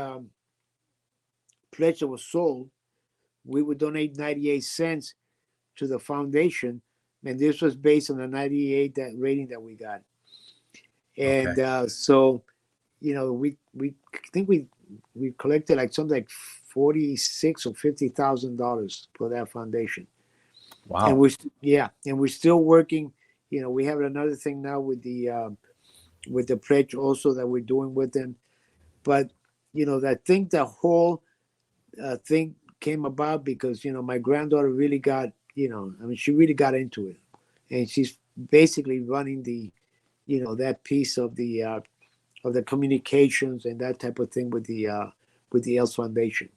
[SPEAKER 2] pledge that was sold, we would donate 98 cents to the foundation, and this was based on the 98 that rating that we got.
[SPEAKER 1] Okay.
[SPEAKER 2] And so we I think we collected like something like 46 or $50,000 for that foundation. And
[SPEAKER 1] Wow.
[SPEAKER 2] we're still working. We have another thing now with the pledge also that we're doing with them. But I think the whole thing came about because my granddaughter really got I mean, she really got into it, and she's basically running that piece of the communications and that type of thing with the ELS Foundation.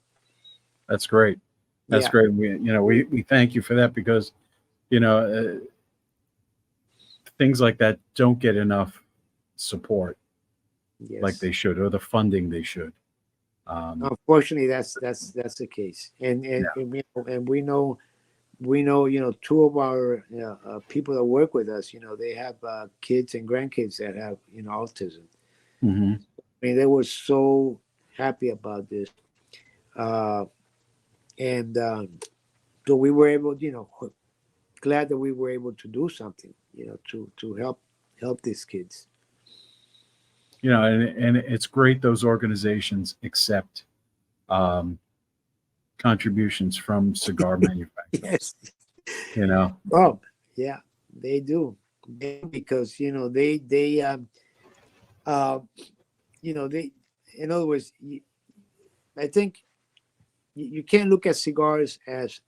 [SPEAKER 1] That's great. That's
[SPEAKER 2] Yeah.
[SPEAKER 1] great. We thank you for that because, you know, things like that don't get enough support like
[SPEAKER 2] Yes.
[SPEAKER 1] they should or the funding they should. Um,
[SPEAKER 2] Unfortunately, that's the case, and
[SPEAKER 1] yeah.
[SPEAKER 2] we know two of our people that work with us, they have kids and grandkids that have autism.
[SPEAKER 1] Hmm.
[SPEAKER 2] I mean, they were so happy about this, uh, and so we were able, glad that we were able to do something, to help these kids.
[SPEAKER 1] And it's great those organizations accept um, contributions from cigar manufacturers.
[SPEAKER 2] Yes.
[SPEAKER 1] You know,
[SPEAKER 2] Oh, yeah, they do. Because they uh, they in other words, I think you can't look at cigars as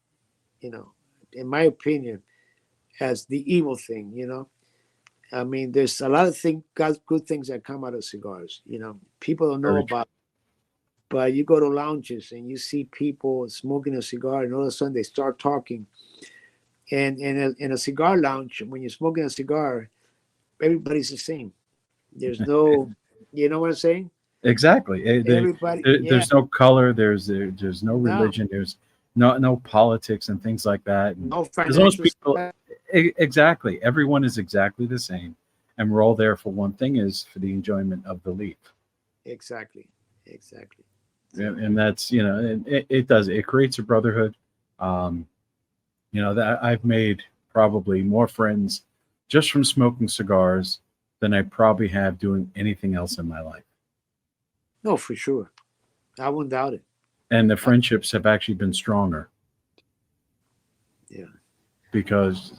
[SPEAKER 2] in my opinion, as the evil thing. I mean, there's a lot of good things that come out of cigars. People don't know
[SPEAKER 1] very true.
[SPEAKER 2] about. But you go to lounges and you see people smoking a cigar, and all of a sudden they start talking. And in a cigar lounge, when you're smoking a cigar, everybody's the same. There's no, you know what I'm saying?
[SPEAKER 1] Exactly.
[SPEAKER 2] Everybody, yeah,
[SPEAKER 1] There's no color. There's no
[SPEAKER 2] no,
[SPEAKER 1] religion. There's no politics and things like that. And
[SPEAKER 2] no
[SPEAKER 1] as long as
[SPEAKER 2] financial
[SPEAKER 1] people,
[SPEAKER 2] stuff.
[SPEAKER 1] exactly, everyone is exactly the same, and we're all there for one thing: is for the enjoyment of the leaf.
[SPEAKER 2] Exactly, exactly. So
[SPEAKER 1] And that's it does it creates a brotherhood. Um, that I've made probably more friends just from smoking cigars than I probably have doing anything else in my life.
[SPEAKER 2] no, for sure, I won't doubt it.
[SPEAKER 1] And the
[SPEAKER 2] Uh,
[SPEAKER 1] friendships have actually been stronger
[SPEAKER 2] yeah,
[SPEAKER 1] because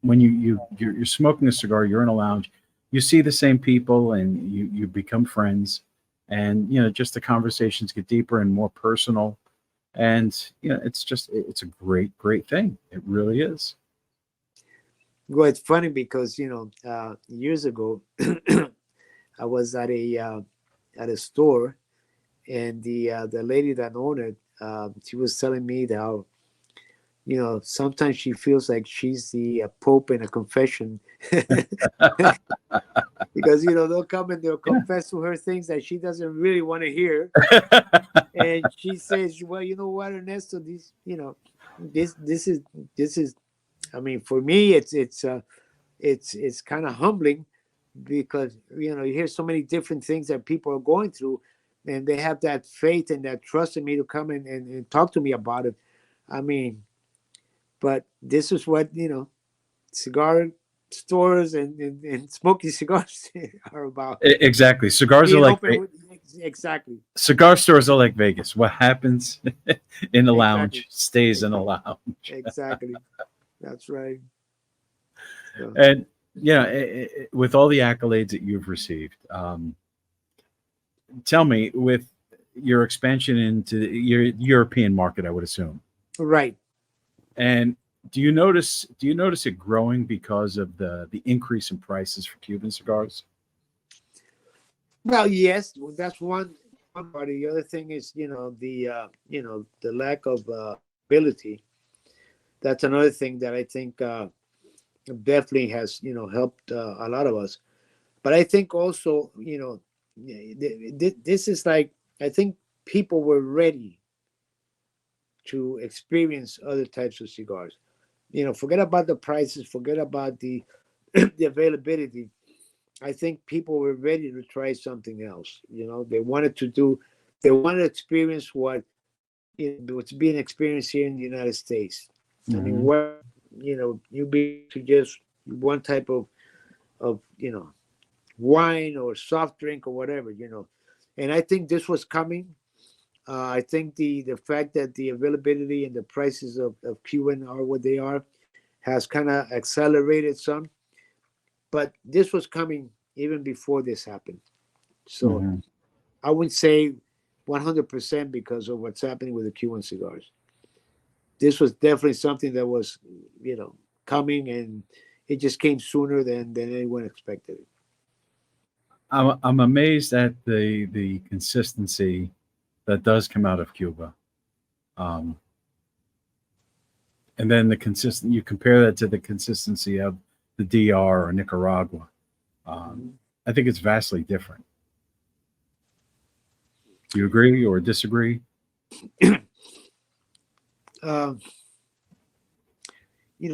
[SPEAKER 1] when you're smoking a cigar, you're in a lounge, you see the same people, and you become friends, and just the conversations get deeper and more personal, and it's a great thing. It really is.
[SPEAKER 2] well, it's funny because years ago, I was at a store, and the lady that owned it, she was telling me that how sometimes she feels like she's the Pope in a confession. Because they'll come and they'll
[SPEAKER 1] Yeah.
[SPEAKER 2] confess to her things that she doesn't really want to hear, and she says, "Well, you know what, Ernesto, this is, I mean, for me, it's kind of humbling, because you hear so many different things that people are going through, and they have that faith and that trust in me to come and talk to me about it. I mean, but this is what cigar stores and smoking cigars are about.
[SPEAKER 1] Exactly. Cigars are
[SPEAKER 2] Being
[SPEAKER 1] like
[SPEAKER 2] open with, exactly,
[SPEAKER 1] cigar stores are like Vegas. What happens in the
[SPEAKER 2] exactly,
[SPEAKER 1] lounge stays in the lounge.
[SPEAKER 2] exactly. That's right. So,
[SPEAKER 1] And yeah, with all the accolades that you've received, tell me, with your expansion into your European market, I would assume,
[SPEAKER 2] right.
[SPEAKER 1] and do you notice it growing because of the increase in prices for Cuban cigars?
[SPEAKER 2] Well, yes, that's one part. The other thing is, the lack of ability. That's another thing that I think definitely has helped a lot of us. But I think also, this is like, I think people were ready to experience other types of cigars. Forget about the prices, forget about the the availability. I think people were ready to try something else. They wanted to experience what's being experienced here in the United States. I mean,
[SPEAKER 1] Hmm.
[SPEAKER 2] what you be to just one type of wine or soft drink or whatever. And I think this was coming. I think the fact that the availability and the prices of Cuban are what they are has kind of accelerated some, but this was coming even before this happened. So
[SPEAKER 1] Hmm.
[SPEAKER 2] I would say 100% because of what's happening with the Cuban cigars. This was definitely something that was, coming, and it just came sooner than anyone expected it.
[SPEAKER 1] I'm amazed at the consistency that does come out of Cuba. Um, and then you compare that to the consistency of the DR or Nicaragua. Um,
[SPEAKER 2] Mhm.
[SPEAKER 1] I think it's vastly different. Do you agree or disagree?
[SPEAKER 2] Um,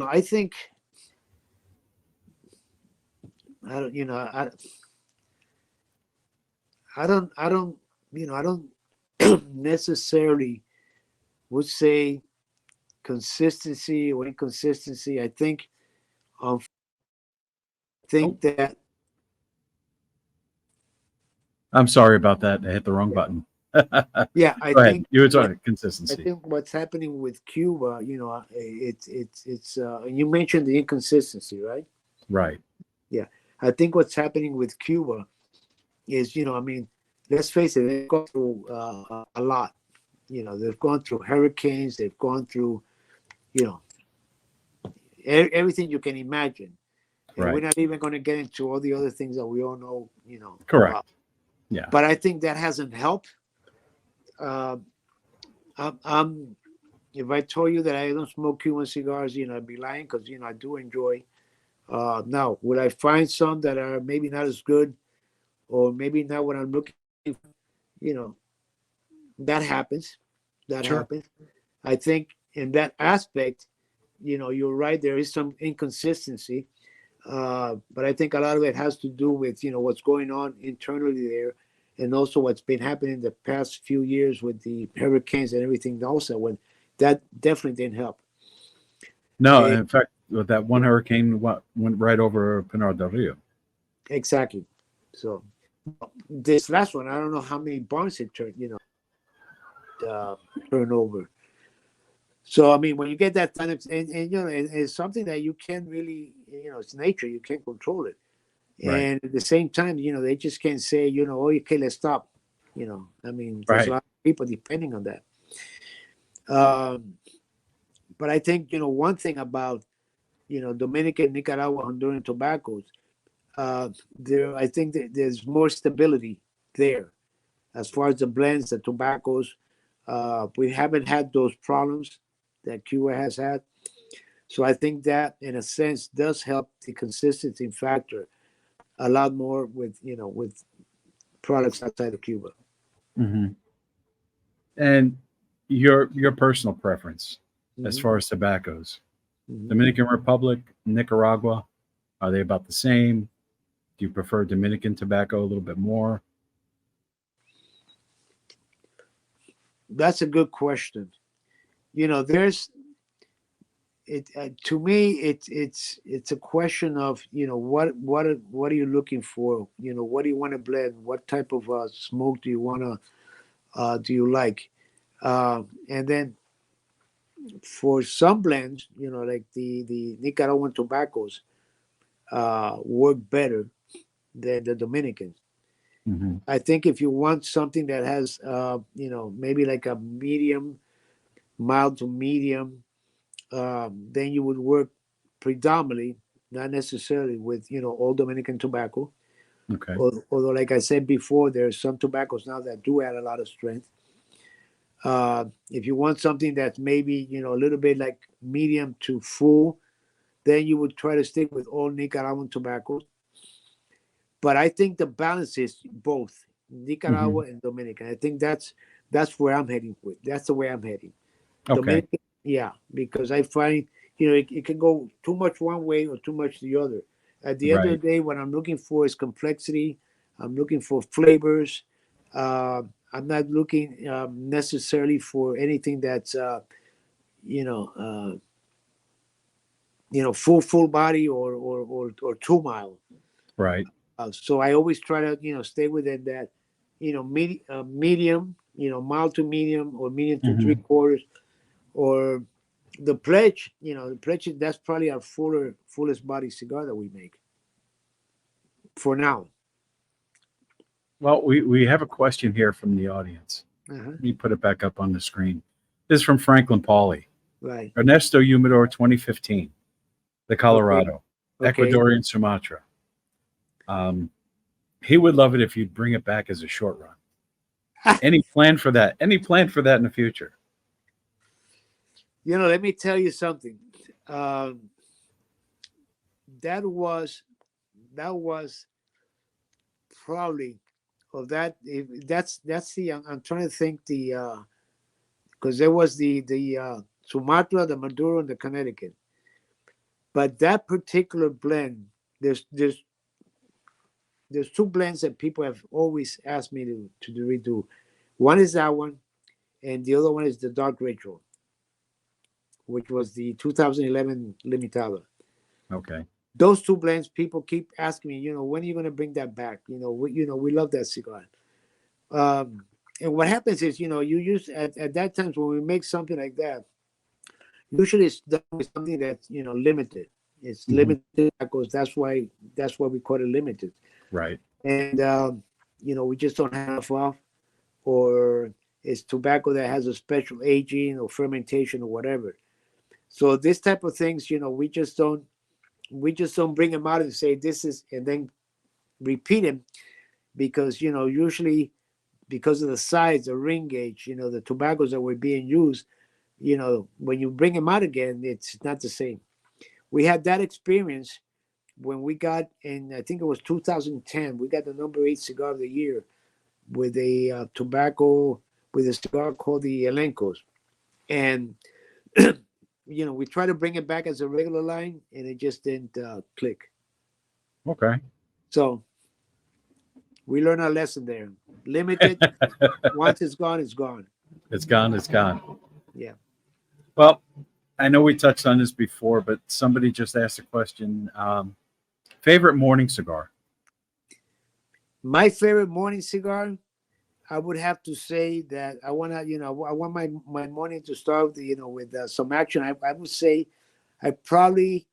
[SPEAKER 2] I think I don't, I don't, I don't necessarily would say consistency or inconsistency. I um,
[SPEAKER 1] Oh,
[SPEAKER 2] think that
[SPEAKER 1] I'm sorry about that. I hit the wrong button. Go
[SPEAKER 2] yeah, I
[SPEAKER 1] ahead.
[SPEAKER 2] think
[SPEAKER 1] You were
[SPEAKER 2] what
[SPEAKER 1] talking consistency.
[SPEAKER 2] what's happening with Cuba, it's and you mentioned the inconsistency, right?
[SPEAKER 1] Right.
[SPEAKER 2] Yeah, I think what's happening with Cuba is, I mean, let's face it, they've gone through a lot. They've gone through hurricanes, they've gone through, you know, everything you can imagine, and we're
[SPEAKER 1] Right.
[SPEAKER 2] not even going to get into all the other things that we all know,
[SPEAKER 1] Correct.
[SPEAKER 2] about.
[SPEAKER 1] Yeah.
[SPEAKER 2] But I think that hasn't helped. Uh, I'm if I told you that I don't smoke Cuban cigars, I'd be lying because I do enjoy. Now, would I find some that are maybe not as good, or maybe not what I'm looking? You know, that happens. That
[SPEAKER 1] Sure.
[SPEAKER 2] happens. I think in that aspect, you're right. There is some inconsistency, but I think a lot of it has to do with what's going on internally there, and also what's been happening the past few years with the hurricanes and everything. Also, when that definitely didn't help.
[SPEAKER 1] No,
[SPEAKER 2] Eh,
[SPEAKER 1] in fact, with that one hurricane went right over Pinar del Rio.
[SPEAKER 2] exactly. So this last one, I don't know how many barns it uh, turned over. So I mean, when you get that kind of, and it's something that you can't really, it's nature. You can't control it.
[SPEAKER 1] Right.
[SPEAKER 2] And at the same time, they just can't say, oh, okay, let's stop. I mean, there's a
[SPEAKER 1] Right.
[SPEAKER 2] lot of people depending on that. Um, but I think, one thing about, Dominican, Nicaragua, Honduran tobaccos, I think that there's more stability there as far as the blends, the tobaccos. We haven't had those problems that Cuba has had. So I think that, in a sense, does help the consistency factor a lot more with products outside of Cuba.
[SPEAKER 1] Hmm. And your personal preference as
[SPEAKER 2] Hmm.
[SPEAKER 1] far as tobaccos,
[SPEAKER 2] Hmm.
[SPEAKER 1] Dominican Republic, Nicaragua, are they about the same? Do you prefer Dominican tobacco a little bit more?
[SPEAKER 2] That's a good question. There's it to me. It's a question of what are you looking for? What do you want to blend? What type of smoke do you want to do you like? And then for some blends, like the Nicaraguan tobaccos, work better than the Dominican.
[SPEAKER 1] Hmm.
[SPEAKER 2] I think if you want something that has, maybe like a medium, mild to medium, then you would work predominantly, not necessarily with, all Dominican tobacco.
[SPEAKER 1] Okay.
[SPEAKER 2] Although, like I said before, there are some tobaccos now that do add a lot of strength. If you want something that's maybe, a little bit like medium to full, then you would try to stick with all Nicaraguan tobaccos. But I think the balance is both
[SPEAKER 1] Hmm.
[SPEAKER 2] Nicaragua and Dominican. I think that's where I'm heading with. That's the way I'm heading.
[SPEAKER 1] Okay.
[SPEAKER 2] Dominican, yeah, because I find it can go too much one way or too much the other. At the end of
[SPEAKER 1] Right.
[SPEAKER 2] the day, what I'm looking for is complexity. I'm looking for flavors. Uh, I'm not looking necessarily for anything that's you know uh, full body or too mild.
[SPEAKER 1] Right.
[SPEAKER 2] So I always try to stay within that medium, mild to medium or medium to three
[SPEAKER 1] Hmm.
[SPEAKER 2] quarters, or the pledge. The pledge, that's probably our fullest body cigar that we make for now.
[SPEAKER 1] Well, we have a question here from the audience.
[SPEAKER 2] Uh-huh.
[SPEAKER 1] Let me put it back up on the screen. This is from Franklin Pauly.
[SPEAKER 2] Right.
[SPEAKER 1] Ernesto Humidor 2015, the
[SPEAKER 2] Okay.
[SPEAKER 1] Colorado,
[SPEAKER 2] Okay.
[SPEAKER 1] Ecuadorian Sumatra. Um, he would love it if you'd bring it back as a short run. Any plan for that? Any plan for that in the future?
[SPEAKER 2] Let me tell you something. Um, that was that was probably of that. That's the. I'm trying to think the because there was the Sumatra, the Maduro, and the Connecticut. But that particular blend, there's two blends that people have always asked me to redo. One is that one, and the other one is the Dark Ritual, which was the 2011 Limitada.
[SPEAKER 1] Okay.
[SPEAKER 2] Those two blends, people keep asking me, when are you going to bring that back? We love that cigar. Um, and what happens is, you use at that time when we make something like that, usually it's done with something that's limited. It's
[SPEAKER 1] Hmm.
[SPEAKER 2] limited because that's why we call it limited.
[SPEAKER 1] Right.
[SPEAKER 2] And we just don't have enough of, or it's tobacco that has a special aging or fermentation or whatever. So this type of things, we just don't bring them out and say this is, and then repeat them, because usually because of the size, the ring gauge, the tobaccos that were being used, when you bring them out again, it's not the same. We had that experience when we got in, I think it was 2010, we got the number 8 cigar of the year with a tobacco, with a cigar called the Elencos. And, we tried to bring it back as a regular line and it just didn't click.
[SPEAKER 1] Okay.
[SPEAKER 2] So we learned our lesson there. Limited, once it's gone, it's gone.
[SPEAKER 1] It's gone. It's gone.
[SPEAKER 2] Yeah.
[SPEAKER 1] Well, I know we touched on this before, but somebody just asked a question. Favorite morning cigar?
[SPEAKER 2] My favorite morning cigar, I would have to say that I want my morning to start with, with some action. I would say I probably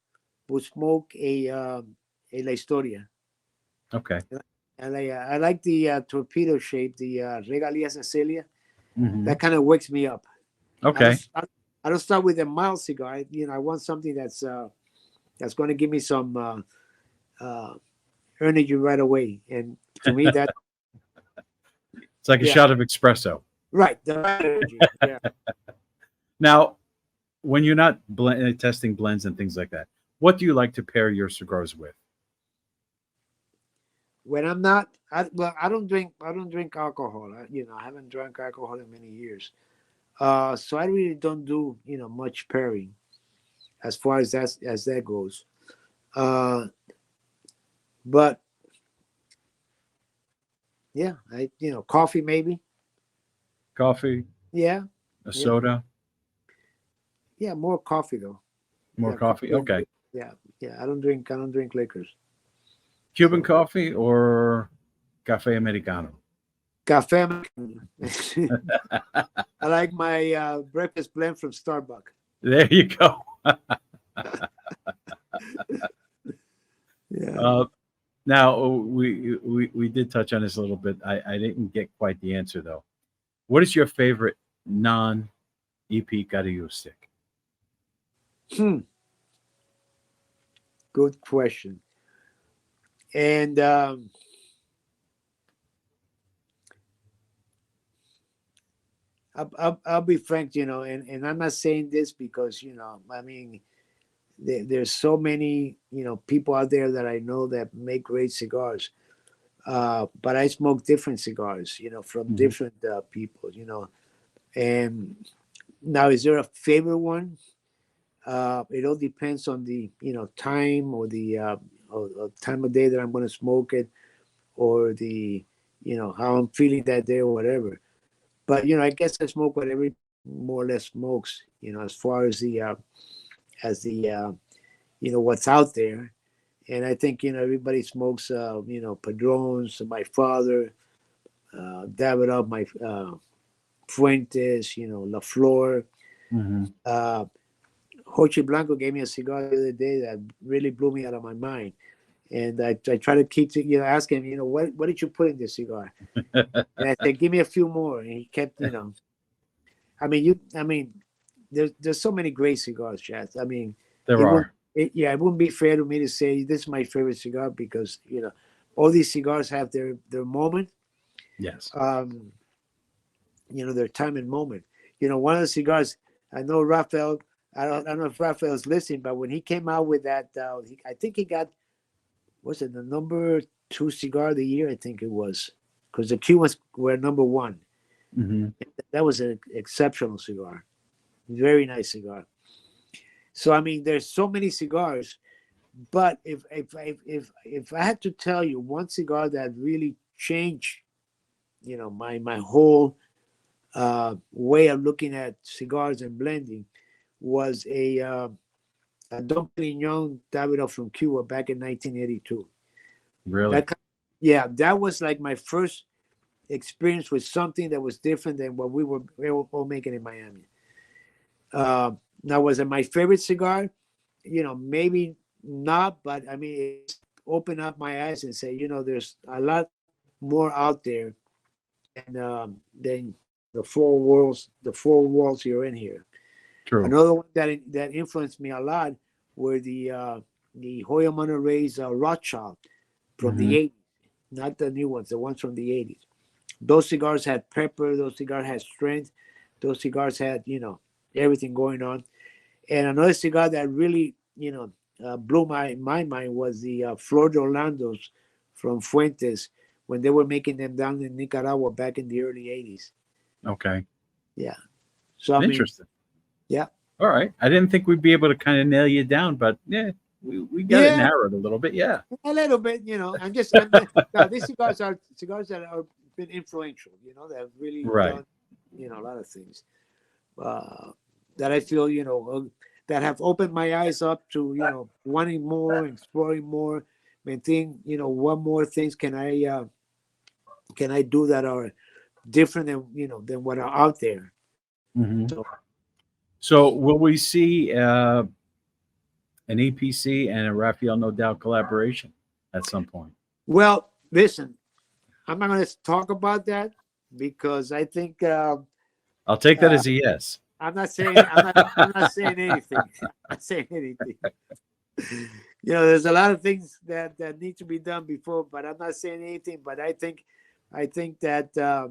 [SPEAKER 2] would smoke a La Historia.
[SPEAKER 1] Okay.
[SPEAKER 2] I like the torpedo shape, the Regalia Cecilia.
[SPEAKER 1] Hmm.
[SPEAKER 2] That kind of wakes me up. I
[SPEAKER 1] Okay.
[SPEAKER 2] don't I don't start with a mild cigar. I want something that's going to give me some energy right away. And to me, that
[SPEAKER 1] It's like a
[SPEAKER 2] yeah,
[SPEAKER 1] shot of espresso.
[SPEAKER 2] right, the right energy. Yeah.
[SPEAKER 1] Now, when you're not testing blends and things like that, what do you like to pair your cigars with?
[SPEAKER 2] When I'm not, well, I don't drink alcohol. I haven't drank alcohol in many years. So I really don't do much pairing as far as that goes. Uh, but Yeah, coffee maybe.
[SPEAKER 1] Coffee,
[SPEAKER 2] Yeah,
[SPEAKER 1] a
[SPEAKER 2] yeah,
[SPEAKER 1] soda,
[SPEAKER 2] yeah. More coffee though.
[SPEAKER 1] more
[SPEAKER 2] Yeah,
[SPEAKER 1] coffee.
[SPEAKER 2] coffee.
[SPEAKER 1] Okay.
[SPEAKER 2] Yeah, yeah. I don't drink liquors.
[SPEAKER 1] Cuban
[SPEAKER 2] So
[SPEAKER 1] coffee or cafe americano?
[SPEAKER 2] cafe. I like my breakfast blend from Starbucks.
[SPEAKER 1] There you go.
[SPEAKER 2] Yeah.
[SPEAKER 1] Uh, now we did touch on this a little bit. I didn't get quite the answer though. What is your favorite non EP Carrillo stick?
[SPEAKER 2] Hmm. Good question. And I'll be frank, and I'm not saying this because I mean, there's so many people out there that I know that make great cigars. But I smoke different cigars, from
[SPEAKER 1] Hmm.
[SPEAKER 2] different people, And now, is there a favorite one? It all depends on the time or the or time of day that I'm going to smoke it, or the how I'm feeling that day or whatever. But I guess I smoke what every more or less smokes. As far as the what's out there. And I think everybody smokes Padrones. My father, Davidoff, my Fuentes, La Flor.
[SPEAKER 1] Hmm.
[SPEAKER 2] Uh, Joche Blanco gave me a cigar the other day that really blew me out of my mind. And I try to keep, ask him, what did you put in this cigar? And I said, give me a few more. And he kept, I mean, there's so many great cigars, Chad. I mean,
[SPEAKER 1] There
[SPEAKER 2] it won't,
[SPEAKER 1] are.
[SPEAKER 2] it wouldn't be fair to me to say this is my favorite cigar because, all these cigars have their moment,
[SPEAKER 1] Yes.
[SPEAKER 2] um, their time and moment. One of the cigars, I know Rafael, I don't know if Rafael's listening, but when he came out with that, I think he got, was it the number two cigar of the year? I think it was, because the Cubans were number one.
[SPEAKER 1] Hmm.
[SPEAKER 2] That was an exceptional cigar, very nice cigar. So I mean, there's so many cigars, but if I had to tell you one cigar that really changed, my whole way of looking at cigars and blending was a Don Perignon Davidoff from Cuba back in 1982.
[SPEAKER 1] Really?
[SPEAKER 2] That yeah, that was like my first experience with something that was different than what we were all making in Miami. Now, was it my favorite cigar? Maybe not, but I mean, it opened up my eyes and say, there's a lot more out there than the four walls you're in here.
[SPEAKER 1] True.
[SPEAKER 2] Another one that influenced me a lot were the Hoya Monterey's Rothschild from
[SPEAKER 1] Hmm.
[SPEAKER 2] the '80s, not the new ones, the ones from the '80s. Those cigars had pepper. Those cigars had strength. Those cigars had everything going on. And another cigar that really blew my mind was the Flor de Orlando's from Fuentes when they were making them down in Nicaragua back in the early '80s.
[SPEAKER 1] Okay.
[SPEAKER 2] Yeah. So I mean,
[SPEAKER 1] Interesting.
[SPEAKER 2] yeah,
[SPEAKER 1] All right. I didn't think we'd be able to kind of nail you down, but yeah, we got it
[SPEAKER 2] yeah,
[SPEAKER 1] narrowed a little bit. Yeah.
[SPEAKER 2] a little bit. I'm not, now these cigars are cigars that have been influential. That have really
[SPEAKER 1] Right.
[SPEAKER 2] done a lot of things. Uh, that I feel that have opened my eyes up to wanting more, exploring more, and think what more things can I do that are different than what are out there.
[SPEAKER 1] Hmm.
[SPEAKER 2] So
[SPEAKER 1] So, will we see an EPC and a Rafael No Doubt collaboration at some point?
[SPEAKER 2] well, listen, I'm not going to talk about that because I think
[SPEAKER 1] I'll take that
[SPEAKER 2] uh,
[SPEAKER 1] as a yes.
[SPEAKER 2] I'm not saying anything. I'm not saying anything. There's a lot of things that need to be done before, but I'm not saying anything. But I think that uh,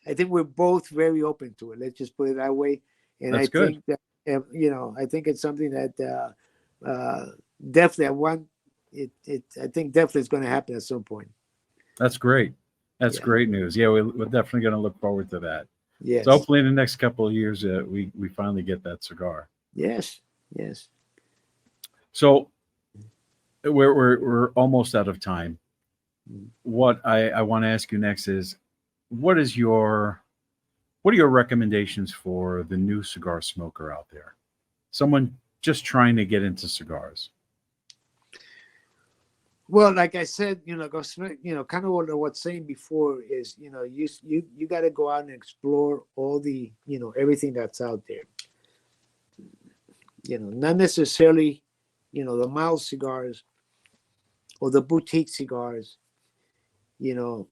[SPEAKER 2] I think we're both very open to it. Let's just put it that way. And I
[SPEAKER 1] That's good.
[SPEAKER 2] think that I think it's something that definitely I want it. I think definitely it's going to happen at some point.
[SPEAKER 1] That's great. That's
[SPEAKER 2] Yeah.
[SPEAKER 1] great news. Yeah, we're definitely going to look forward to that. So,
[SPEAKER 2] Yes.
[SPEAKER 1] hopefully, in the next couple of years, we finally get that cigar.
[SPEAKER 2] Yes. Yes.
[SPEAKER 1] So, we're almost out of time. what I want to ask you next is, what is your what are your recommendations for the new cigar smoker out there? Someone just trying to get into cigars.
[SPEAKER 2] Well, like I said, kind of what I was saying before is, you got to go out and explore all the, everything that's out there. Not necessarily, the mild cigars or the boutique cigars, you know,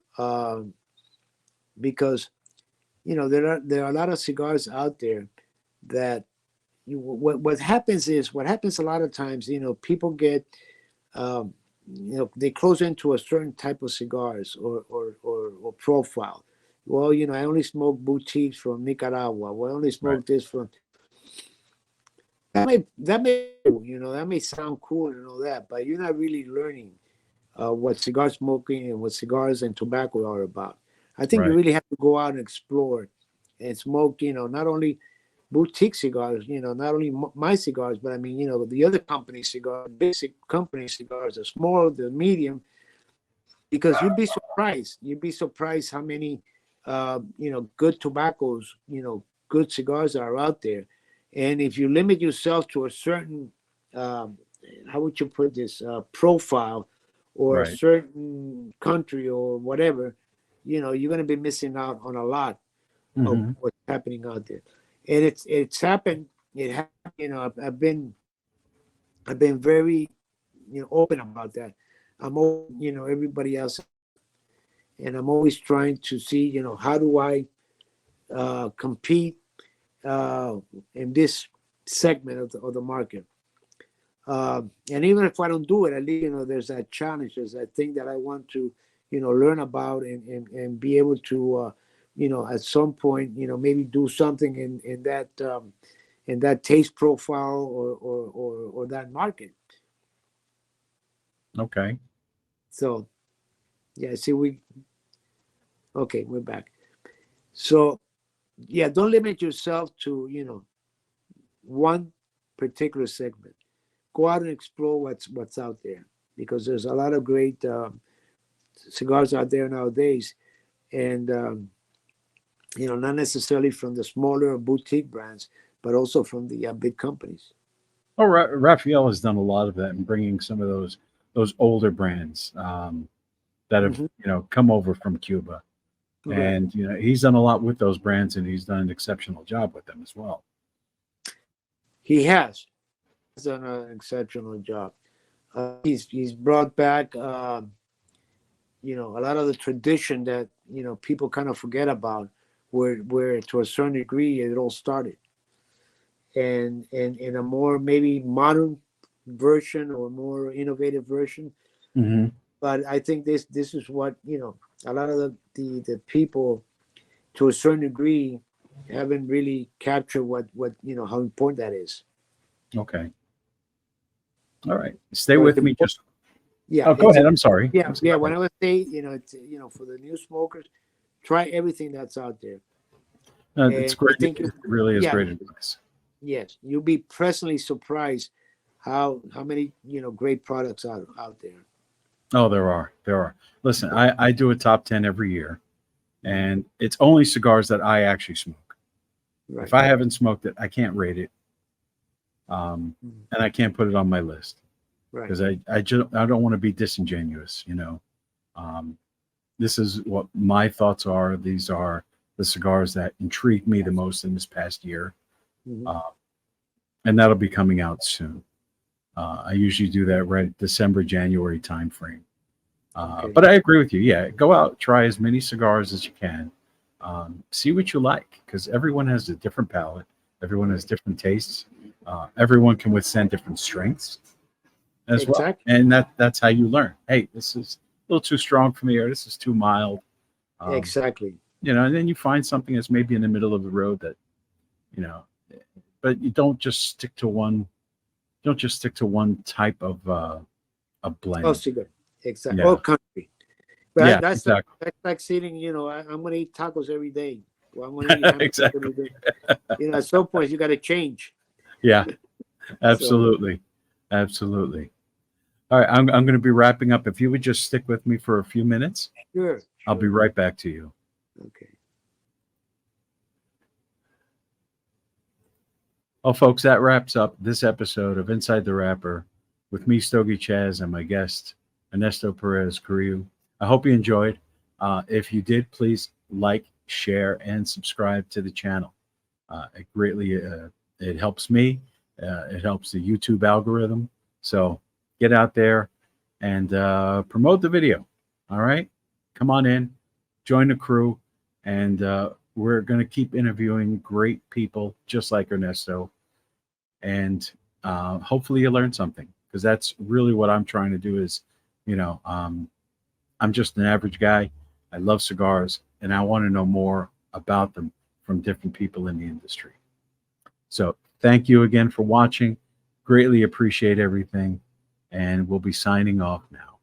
[SPEAKER 2] because there are a lot of cigars out there that what happens a lot of times, people get they close into a certain type of cigars or profile. Well, I only smoke boutiques from Nicaragua. Well, I only
[SPEAKER 1] Right.
[SPEAKER 2] smoke this from that may sound cool and all that, but you're not really learning what cigar smoking and what cigars and tobacco are about. I think you
[SPEAKER 1] Right.
[SPEAKER 2] really have to go out and explore and smoke, not only boutique cigars, not only my cigars, but I mean, the other company cigars, basic company cigars, the small, the medium, because you'd be surprised. You'd be surprised how many, good tobaccos, good cigars are out there. And if you limit yourself to a certain, how would you put this, profile or a
[SPEAKER 1] Right.
[SPEAKER 2] certain country or whatever, you're going to be missing out on a lot of
[SPEAKER 1] Hmm.
[SPEAKER 2] what's happening out there. And it's happened. It happened. I've been very, open about that. I'm all, everybody else, and I'm always trying to see, how do I compete in this segment of the market. And even if I don't do it, at least, there's that challenge, there's that thing that I want to, learn about and be able to, at some point, maybe do something in that taste profile or that market.
[SPEAKER 1] Okay.
[SPEAKER 2] So yeah, see, okay, we're back. So yeah, don't limit yourself to, one particular segment. Go out and explore what's out there, because there's a lot of great cigars out there nowadays, and not necessarily from the smaller boutique brands, but also from the big companies.
[SPEAKER 1] Oh, Raphael has done a lot of that in bringing some of those older brands that have
[SPEAKER 2] Hmm.
[SPEAKER 1] come over from Cuba,
[SPEAKER 2] Right.
[SPEAKER 1] and he's done a lot with those brands, and he's done an exceptional job with them as well.
[SPEAKER 2] He has done an exceptional job. He's brought back a lot of the tradition that people kind of forget about, where to a certain degree it all started, and in a more maybe modern version or more innovative version.
[SPEAKER 1] Hmm.
[SPEAKER 2] But I think this is what a lot of the people, to a certain degree, haven't really captured what how important that is.
[SPEAKER 1] Okay. All right. Stay
[SPEAKER 2] So it's
[SPEAKER 1] with me.
[SPEAKER 2] important.
[SPEAKER 1] Just
[SPEAKER 2] Yeah,
[SPEAKER 1] oh, go
[SPEAKER 2] it's
[SPEAKER 1] ahead. I'm sorry.
[SPEAKER 2] yeah,
[SPEAKER 1] Go
[SPEAKER 2] yeah. When
[SPEAKER 1] ahead.
[SPEAKER 2] I would say, it's for the new smokers, try everything that's out there,
[SPEAKER 1] It's
[SPEAKER 2] and I
[SPEAKER 1] great.
[SPEAKER 2] think
[SPEAKER 1] It really is
[SPEAKER 2] yeah,
[SPEAKER 1] great advice.
[SPEAKER 2] yes, you'll be pleasantly surprised how many great products are out there.
[SPEAKER 1] Oh, there are. There are. Listen, I do a top 10 every year, and it's only cigars that I actually smoke. If
[SPEAKER 2] Right.
[SPEAKER 1] I haven't smoked it, I can't rate it,
[SPEAKER 2] Mhm.
[SPEAKER 1] and I can't put it on my list
[SPEAKER 2] Right.
[SPEAKER 1] because I don't want to be disingenuous. Um, this is what my thoughts are. These are the cigars that intrigued me the most in this past year,
[SPEAKER 2] Hmm.
[SPEAKER 1] uh, and that'll be coming out soon. I usually do that right December, January timeframe.
[SPEAKER 2] Okay.
[SPEAKER 1] But I agree with you. Yeah, go out, try as many cigars as you can, see what you like, because everyone has a different palate. Everyone has
[SPEAKER 2] Right.
[SPEAKER 1] different tastes. Everyone can withstand different strengths as well,
[SPEAKER 2] Exactly.
[SPEAKER 1] and that's how you learn. Hey, this is a little too strong for me, or this is too mild. Um,
[SPEAKER 2] Exactly.
[SPEAKER 1] and then you find something that's maybe in the middle of the road that you know, but you don't just stick to one. Don't just stick to one type of a
[SPEAKER 2] Oh,
[SPEAKER 1] blend.
[SPEAKER 2] cigar. Exactly. Oh,
[SPEAKER 1] Yeah,
[SPEAKER 2] country. But
[SPEAKER 1] yeah,
[SPEAKER 2] that's like
[SPEAKER 1] exactly,
[SPEAKER 2] that's like saying, I'm gonna eat tacos every day. Well, I'm gonna eat hamburgers
[SPEAKER 1] exactly.
[SPEAKER 2] every day. At some point you got to change.
[SPEAKER 1] Yeah,
[SPEAKER 2] So
[SPEAKER 1] absolutely, absolutely. All right, I'm going to be wrapping up. If you would just stick with me for a few minutes,
[SPEAKER 2] Sure.
[SPEAKER 1] I'll be right back to you.
[SPEAKER 2] Okay.
[SPEAKER 1] Well, folks, that wraps up this episode of Inside the Rapper with me, Stogie Chaz, and my guest, Ernesto Perez-Carrillo. I hope you enjoyed. If you did, please like, share, and subscribe to the channel. It greatly it helps me. It helps the YouTube algorithm. So get out there and promote the video. All right, come on in, join the crew, and we're going to keep interviewing great people just like Ernesto. And hopefully you learn something, because that's really what I'm trying to do. Is, I'm just an average guy. I love cigars, and I want to know more about them from different people in the industry. So thank you again for watching. Greatly appreciate everything. And we'll be signing off now.